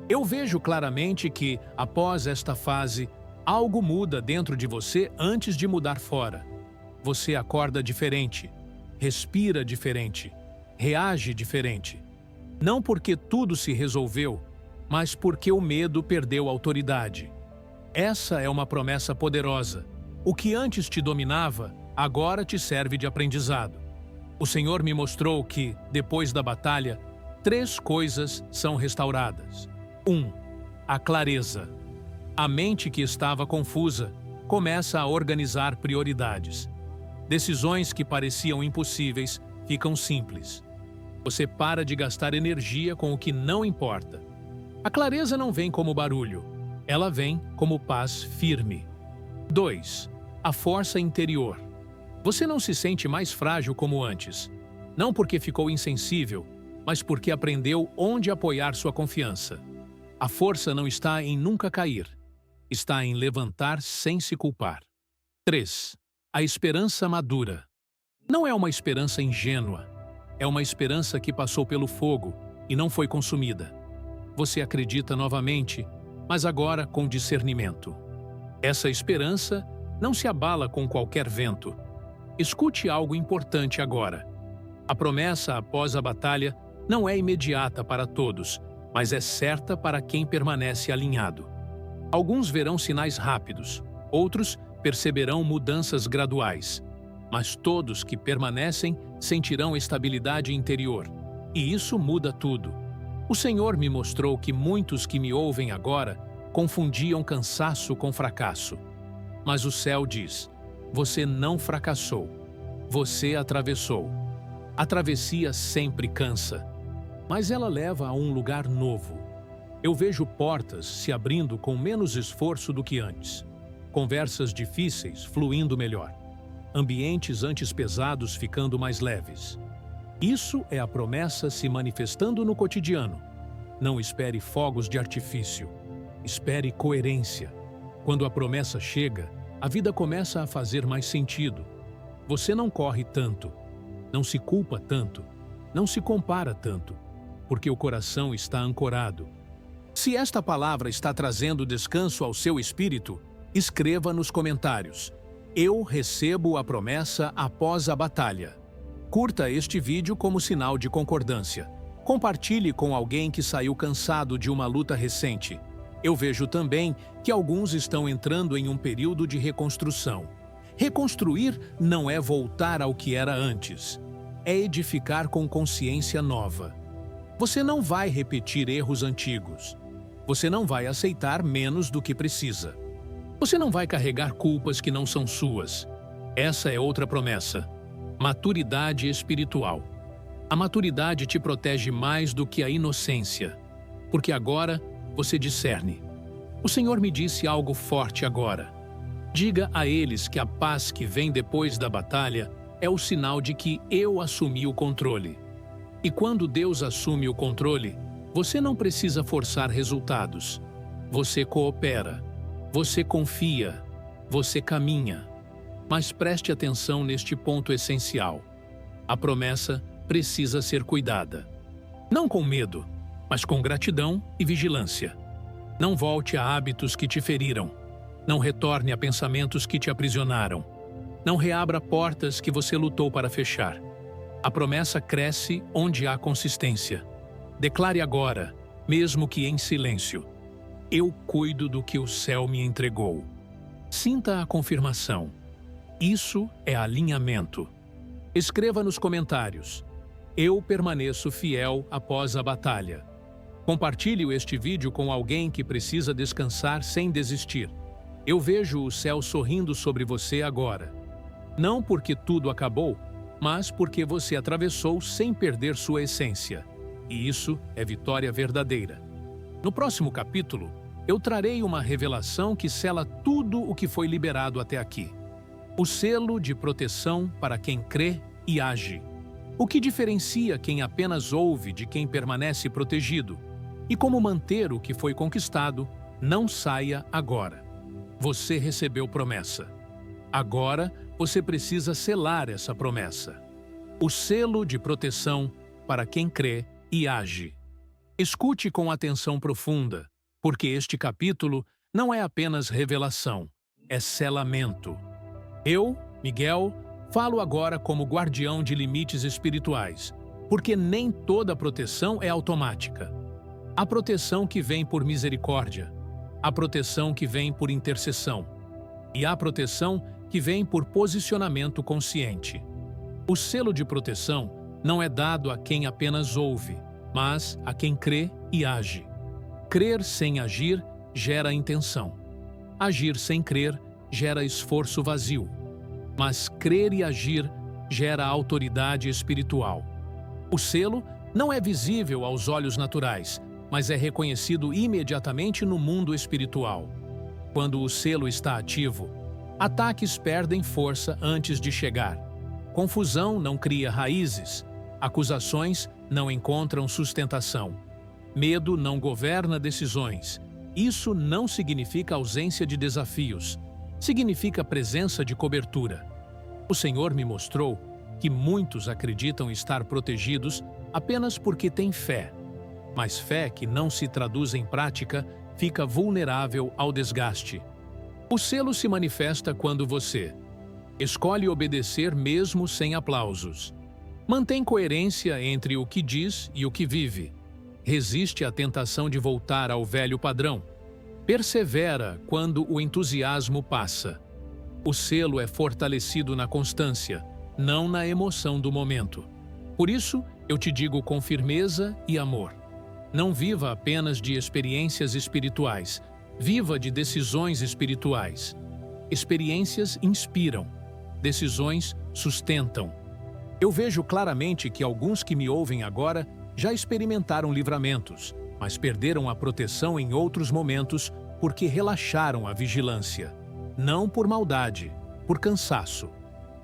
Eu vejo claramente que, após esta fase, algo muda dentro de você antes de mudar fora. Você acorda diferente, respira diferente, reage diferente. Não porque tudo se resolveu, mas porque o medo perdeu autoridade. Essa é uma promessa poderosa. O que antes te dominava, agora te serve de aprendizado. O Senhor me mostrou que, depois da batalha, 3 coisas são restauradas. 1. A clareza. A mente que estava confusa começa a organizar prioridades. Decisões que pareciam impossíveis ficam simples. Você para de gastar energia com o que não importa. A clareza não vem como barulho, ela vem como paz firme. 2. A força interior. Você não se sente mais frágil como antes, não porque ficou insensível, mas porque aprendeu onde apoiar sua confiança. A força não está em nunca cair, está em levantar sem se culpar. 3. A esperança madura. Não é uma esperança ingênua, é uma esperança que passou pelo fogo e não foi consumida. Você acredita novamente, mas agora com discernimento. Essa esperança não se abala com qualquer vento. Escute algo importante agora. A promessa após a batalha não é imediata para todos, mas é certa para quem permanece alinhado. Alguns verão sinais rápidos, outros perceberão mudanças graduais, mas todos que permanecem sentirão estabilidade interior, e isso muda tudo. O Senhor me mostrou que muitos que me ouvem agora confundiam cansaço com fracasso. Mas o céu diz: você não fracassou, você atravessou. A travessia sempre cansa, mas ela leva a um lugar novo. Eu vejo portas se abrindo com menos esforço do que antes, conversas difíceis fluindo melhor, ambientes antes pesados ficando mais leves. Isso é a promessa se manifestando no cotidiano. Não espere fogos de artifício, espere coerência. Quando a promessa chega, a vida começa a fazer mais sentido. Você não corre tanto, não se culpa tanto, não se compara tanto, porque o coração está ancorado. Se esta palavra está trazendo descanso ao seu espírito, escreva nos comentários: eu recebo a promessa após a batalha. Curta este vídeo como sinal de concordância. Compartilhe com alguém que saiu cansado de uma luta recente. Eu vejo também que alguns estão entrando em um período de reconstrução. Reconstruir não é voltar ao que era antes. É edificar com consciência nova. Você não vai repetir erros antigos. Você não vai aceitar menos do que precisa. Você não vai carregar culpas que não são suas. Essa é outra promessa. Maturidade espiritual. A maturidade te protege mais do que a inocência. porque agora você discerne. O Senhor me disse algo forte agora. Diga a eles que a paz que vem depois da batalha é o sinal de que eu assumi o controle. E quando Deus assume o controle, você não precisa forçar resultados. Você coopera, você confia, você caminha. Mas preste atenção neste ponto essencial. A promessa precisa ser cuidada. Não com medo, mas com gratidão e vigilância. Não volte a hábitos que te feriram. Não retorne a pensamentos que te aprisionaram. Não reabra portas que você lutou para fechar. A promessa cresce onde há consistência. Declare agora, mesmo que em silêncio: eu cuido do que o céu me entregou. Sinta a confirmação. Isso é alinhamento. Escreva nos comentários: eu permaneço fiel após a batalha. Compartilhe este vídeo com alguém que precisa descansar sem desistir. Eu vejo o céu sorrindo sobre você agora. Não porque tudo acabou, mas porque você atravessou sem perder sua essência. E isso é vitória verdadeira. No próximo capítulo, eu trarei uma revelação que sela tudo o que foi liberado até aqui. O selo de proteção para quem crê e age. O que diferencia quem apenas ouve de quem permanece protegido? E como manter o que foi conquistado? Não saia agora. Você recebeu promessa. Agora, você precisa selar essa promessa. O selo de proteção para quem crê e age. Escute com atenção profunda, porque este capítulo não é apenas revelação, é selamento. Eu, Miguel, falo agora como guardião de limites espirituais, porque nem toda proteção é automática. Há proteção que vem por misericórdia, há proteção que vem por intercessão, e há proteção que vem por posicionamento consciente. O selo de proteção não é dado a quem apenas ouve, mas a quem crê e age. Crer sem agir gera intenção. Agir sem crer gera esforço vazio. Mas crer e agir gera autoridade espiritual. O selo não é visível aos olhos naturais, mas é reconhecido imediatamente no mundo espiritual. Quando o selo está ativo, ataques perdem força antes de chegar. Confusão não cria raízes. Acusações não encontram sustentação. Medo não governa decisões. Isso não significa ausência de desafios. Significa presença de cobertura. O Senhor me mostrou que muitos acreditam estar protegidos apenas porque têm fé. Mas fé que não se traduz em prática fica vulnerável ao desgaste. O selo se manifesta quando você escolhe obedecer mesmo sem aplausos. Mantém coerência entre o que diz e o que vive. Resiste à tentação de voltar ao velho padrão. Persevera quando o entusiasmo passa. O selo é fortalecido na constância, não na emoção do momento. Por isso, eu te digo com firmeza e amor: não viva apenas de experiências espirituais, viva de decisões espirituais. Experiências inspiram, decisões sustentam. Eu vejo claramente que alguns que me ouvem agora já experimentaram livramentos, mas perderam a proteção em outros momentos porque relaxaram a vigilância. Não por maldade, por cansaço.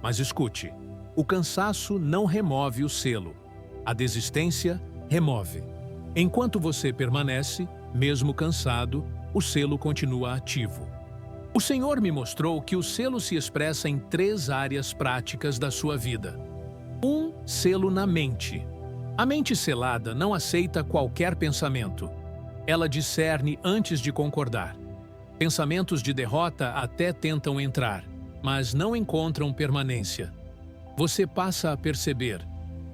Mas escute, o cansaço não remove o selo. A desistência remove. Enquanto você permanece, mesmo cansado, o selo continua ativo. O Senhor me mostrou que o selo se expressa em 3 áreas práticas da sua vida. Selo na mente. A mente selada não aceita qualquer pensamento. Ela discerne antes de concordar. Pensamentos de derrota até tentam entrar, mas não encontram permanência. Você passa a perceber: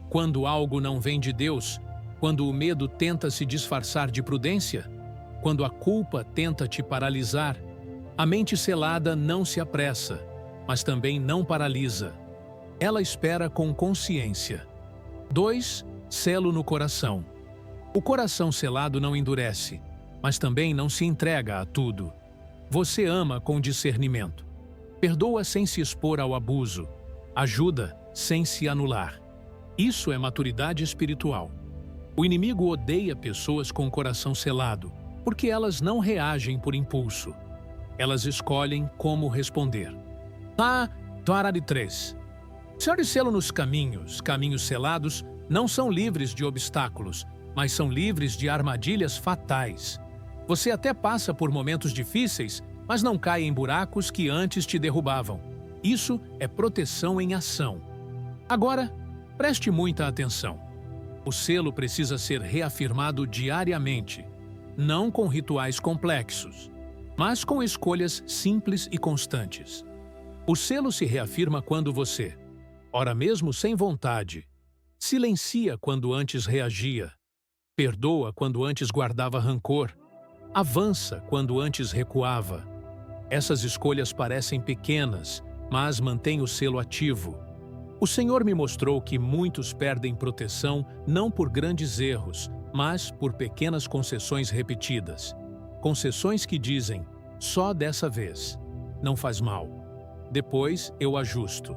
quando algo não vem de Deus, quando o medo tenta se disfarçar de prudência, quando a culpa tenta te paralisar, a mente selada não se apressa, mas também não paralisa. Ela espera com consciência. 2. Selo no coração. O coração selado não endurece, mas também não se entrega a tudo. Você ama com discernimento. Perdoa sem se expor ao abuso. Ajuda sem se anular. Isso é maturidade espiritual. O inimigo odeia pessoas com o coração selado, porque elas não reagem por impulso. Elas escolhem como responder. Toara de 3. Senhor de selo nos caminhos selados, não são livres de obstáculos, mas são livres de armadilhas fatais. Você até passa por momentos difíceis, mas não cai em buracos que antes te derrubavam. Isso é proteção em ação. Agora, preste muita atenção. O selo precisa ser reafirmado diariamente, não com rituais complexos, mas com escolhas simples e constantes. O selo se reafirma quando você, ora mesmo sem vontade, silencia quando antes reagia, perdoa quando antes guardava rancor, avança quando antes recuava. Essas escolhas parecem pequenas, mas mantêm o selo ativo. O Senhor me mostrou que muitos perdem proteção não por grandes erros, mas por pequenas concessões repetidas. Concessões que dizem, só dessa vez, não faz mal. Depois eu ajusto.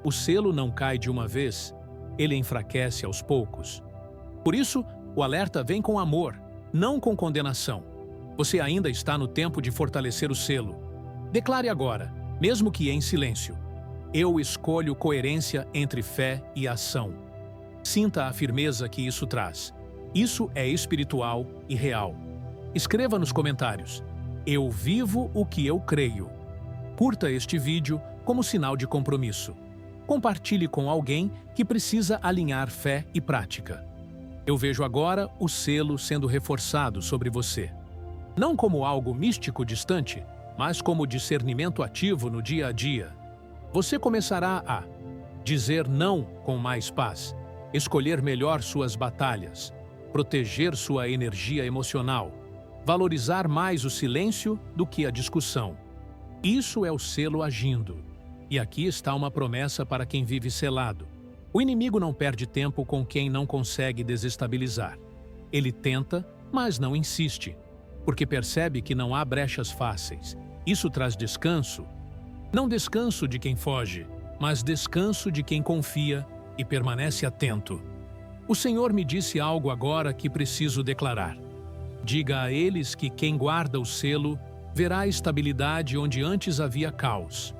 O selo não cai de uma vez, ele enfraquece aos poucos. Por isso, o alerta vem com amor, não com condenação. Você ainda está no tempo de fortalecer o selo. Declare agora, mesmo que em silêncio: eu escolho coerência entre fé e ação. Sinta a firmeza que isso traz. Isso é espiritual e real. Escreva nos comentários: eu vivo o que eu creio. Curta este vídeo como sinal de compromisso. Compartilhe com alguém que precisa alinhar fé e prática. Eu vejo agora o selo sendo reforçado sobre você. Não como algo místico distante, mas como discernimento ativo no dia a dia. Você começará a dizer não com mais paz, escolher melhor suas batalhas, proteger sua energia emocional, valorizar mais o silêncio do que a discussão. Isso é o selo agindo. E aqui está uma promessa para quem vive selado. O inimigo não perde tempo com quem não consegue desestabilizar. Ele tenta, mas não insiste, porque percebe que não há brechas fáceis. Isso traz descanso. Não descanso de quem foge, mas descanso de quem confia e permanece atento. O Senhor me disse algo agora que preciso declarar. Diga a eles que quem guarda o selo verá estabilidade onde antes havia caos.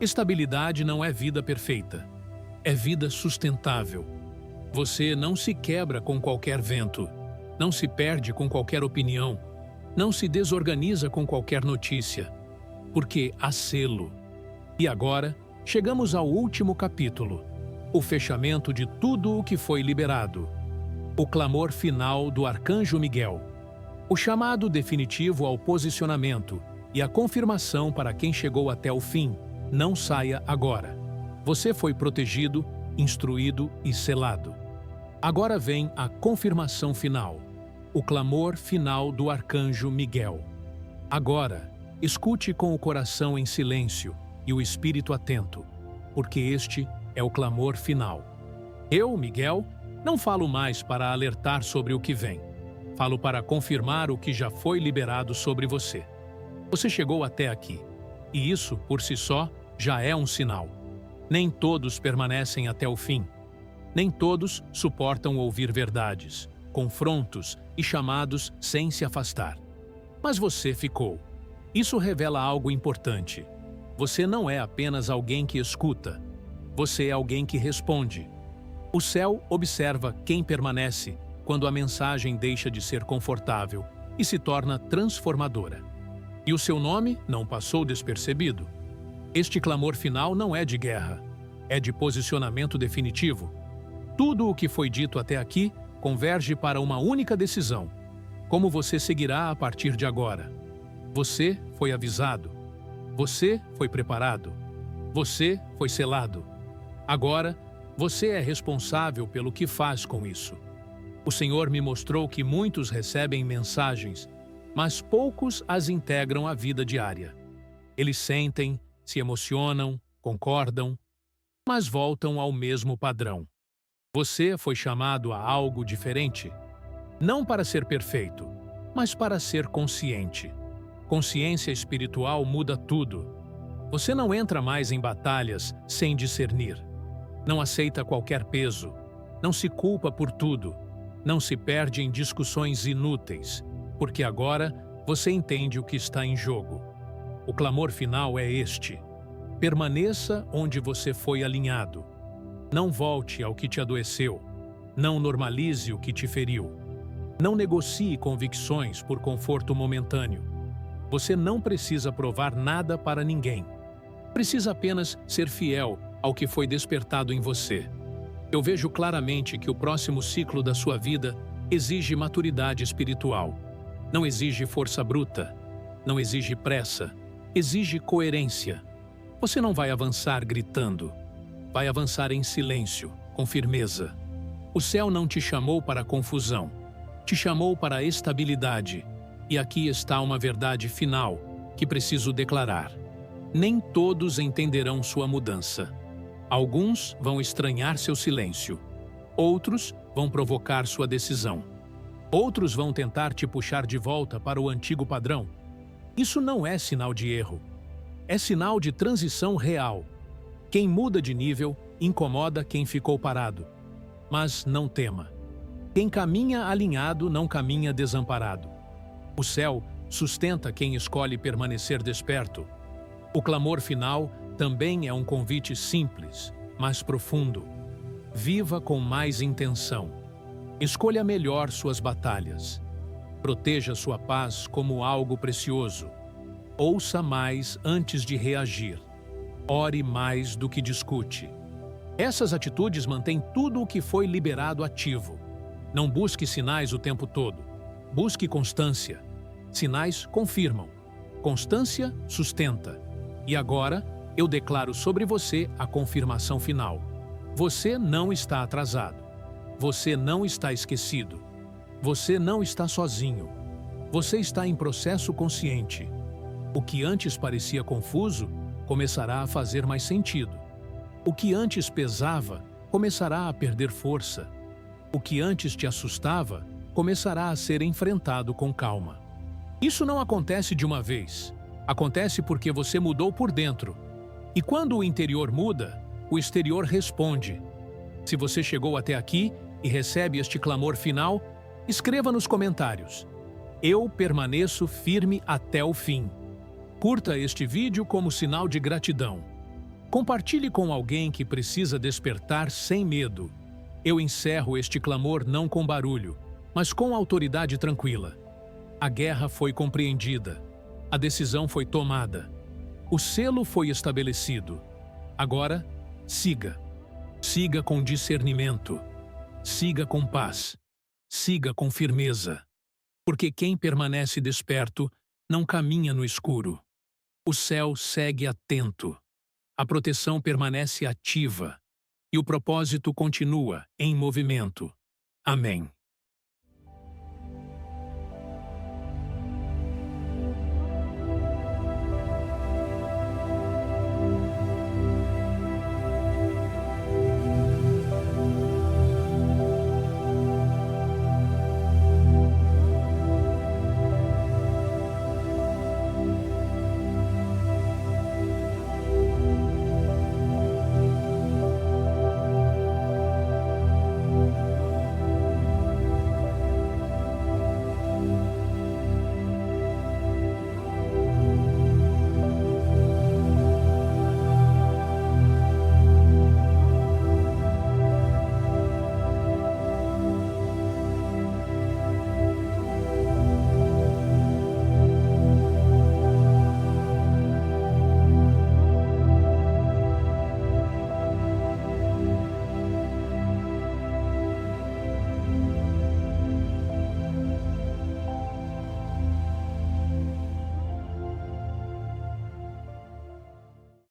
Estabilidade não é vida perfeita. É vida sustentável. Você não se quebra com qualquer vento, não se perde com qualquer opinião, não se desorganiza com qualquer notícia, porque há selo. E agora, chegamos ao último capítulo, o fechamento de tudo o que foi liberado. O clamor final do Arcanjo Miguel. O chamado definitivo ao posicionamento e a confirmação para quem chegou até o fim. Não saia agora. Você foi protegido, instruído e selado. Agora vem a confirmação final, o clamor final do Arcanjo Miguel. Agora, escute com o coração em silêncio e o espírito atento, porque este é o clamor final. Eu, Miguel, não falo mais para alertar sobre o que vem. Falo para confirmar o que já foi liberado sobre você. Você chegou até aqui, e isso, por si só, já é um sinal. Nem todos permanecem até o fim. Nem todos suportam ouvir verdades, confrontos e chamados sem se afastar. Mas você ficou. Isso revela algo importante. Você não é apenas alguém que escuta. Você é alguém que responde. O céu observa quem permanece quando a mensagem deixa de ser confortável e se torna transformadora. E o seu nome não passou despercebido. Este clamor final não é de guerra, é de posicionamento definitivo. Tudo o que foi dito até aqui converge para uma única decisão. Como você seguirá a partir de agora? Você foi avisado. Você foi preparado. Você foi selado. Agora, você é responsável pelo que faz com isso. O Senhor me mostrou que muitos recebem mensagens, mas poucos as integram à vida diária. Eles sentem, se emocionam, concordam, mas voltam ao mesmo padrão. Você foi chamado a algo diferente, não para ser perfeito, mas para ser consciente. Consciência espiritual muda tudo. Você não entra mais em batalhas sem discernir. Não aceita qualquer peso. Não se culpa por tudo. Não se perde em discussões inúteis, porque agora você entende o que está em jogo. O clamor final é este: permaneça onde você foi alinhado. Não volte ao que te adoeceu. Não normalize o que te feriu. Não negocie convicções por conforto momentâneo. Você não precisa provar nada para ninguém. Precisa apenas ser fiel ao que foi despertado em você. Eu vejo claramente que o próximo ciclo da sua vida exige maturidade espiritual. Não exige força bruta. Não exige pressa. Exige coerência. Você não vai avançar gritando. Vai avançar em silêncio, com firmeza. O céu não te chamou para a confusão. Te chamou para a estabilidade. E aqui está uma verdade final que preciso declarar. Nem todos entenderão sua mudança. Alguns vão estranhar seu silêncio. Outros vão provocar sua decisão. Outros vão tentar te puxar de volta para o antigo padrão. Isso não é sinal de erro. É sinal de transição real. Quem muda de nível incomoda quem ficou parado. Mas não tema. Quem caminha alinhado não caminha desamparado. O céu sustenta quem escolhe permanecer desperto. O clamor final também é um convite simples, mas profundo. Viva com mais intenção. Escolha melhor suas batalhas. Proteja sua paz como algo precioso. Ouça mais antes de reagir. Ore mais do que discute. Essas atitudes mantêm tudo o que foi liberado ativo. Não busque sinais o tempo todo. Busque constância. Sinais confirmam. Constância sustenta. E agora, eu declaro sobre você a confirmação final. Você não está atrasado. Você não está esquecido. Você não está sozinho. Você está em processo consciente. O que antes parecia confuso começará a fazer mais sentido. O que antes pesava começará a perder força. O que antes te assustava começará a ser enfrentado com calma. Isso não acontece de uma vez. Acontece porque você mudou por dentro. E quando o interior muda, o exterior responde. Se você chegou até aqui e recebe este clamor final, escreva nos comentários: eu permaneço firme até o fim. Curta este vídeo como sinal de gratidão. Compartilhe com alguém que precisa despertar sem medo. Eu encerro este clamor não com barulho, mas com autoridade tranquila. A guerra foi compreendida. A decisão foi tomada. O selo foi estabelecido. Agora, siga. Siga com discernimento. Siga com paz. Siga com firmeza. Porque quem permanece desperto não caminha no escuro. O céu segue atento. A proteção permanece ativa. E o propósito continua em movimento. Amém.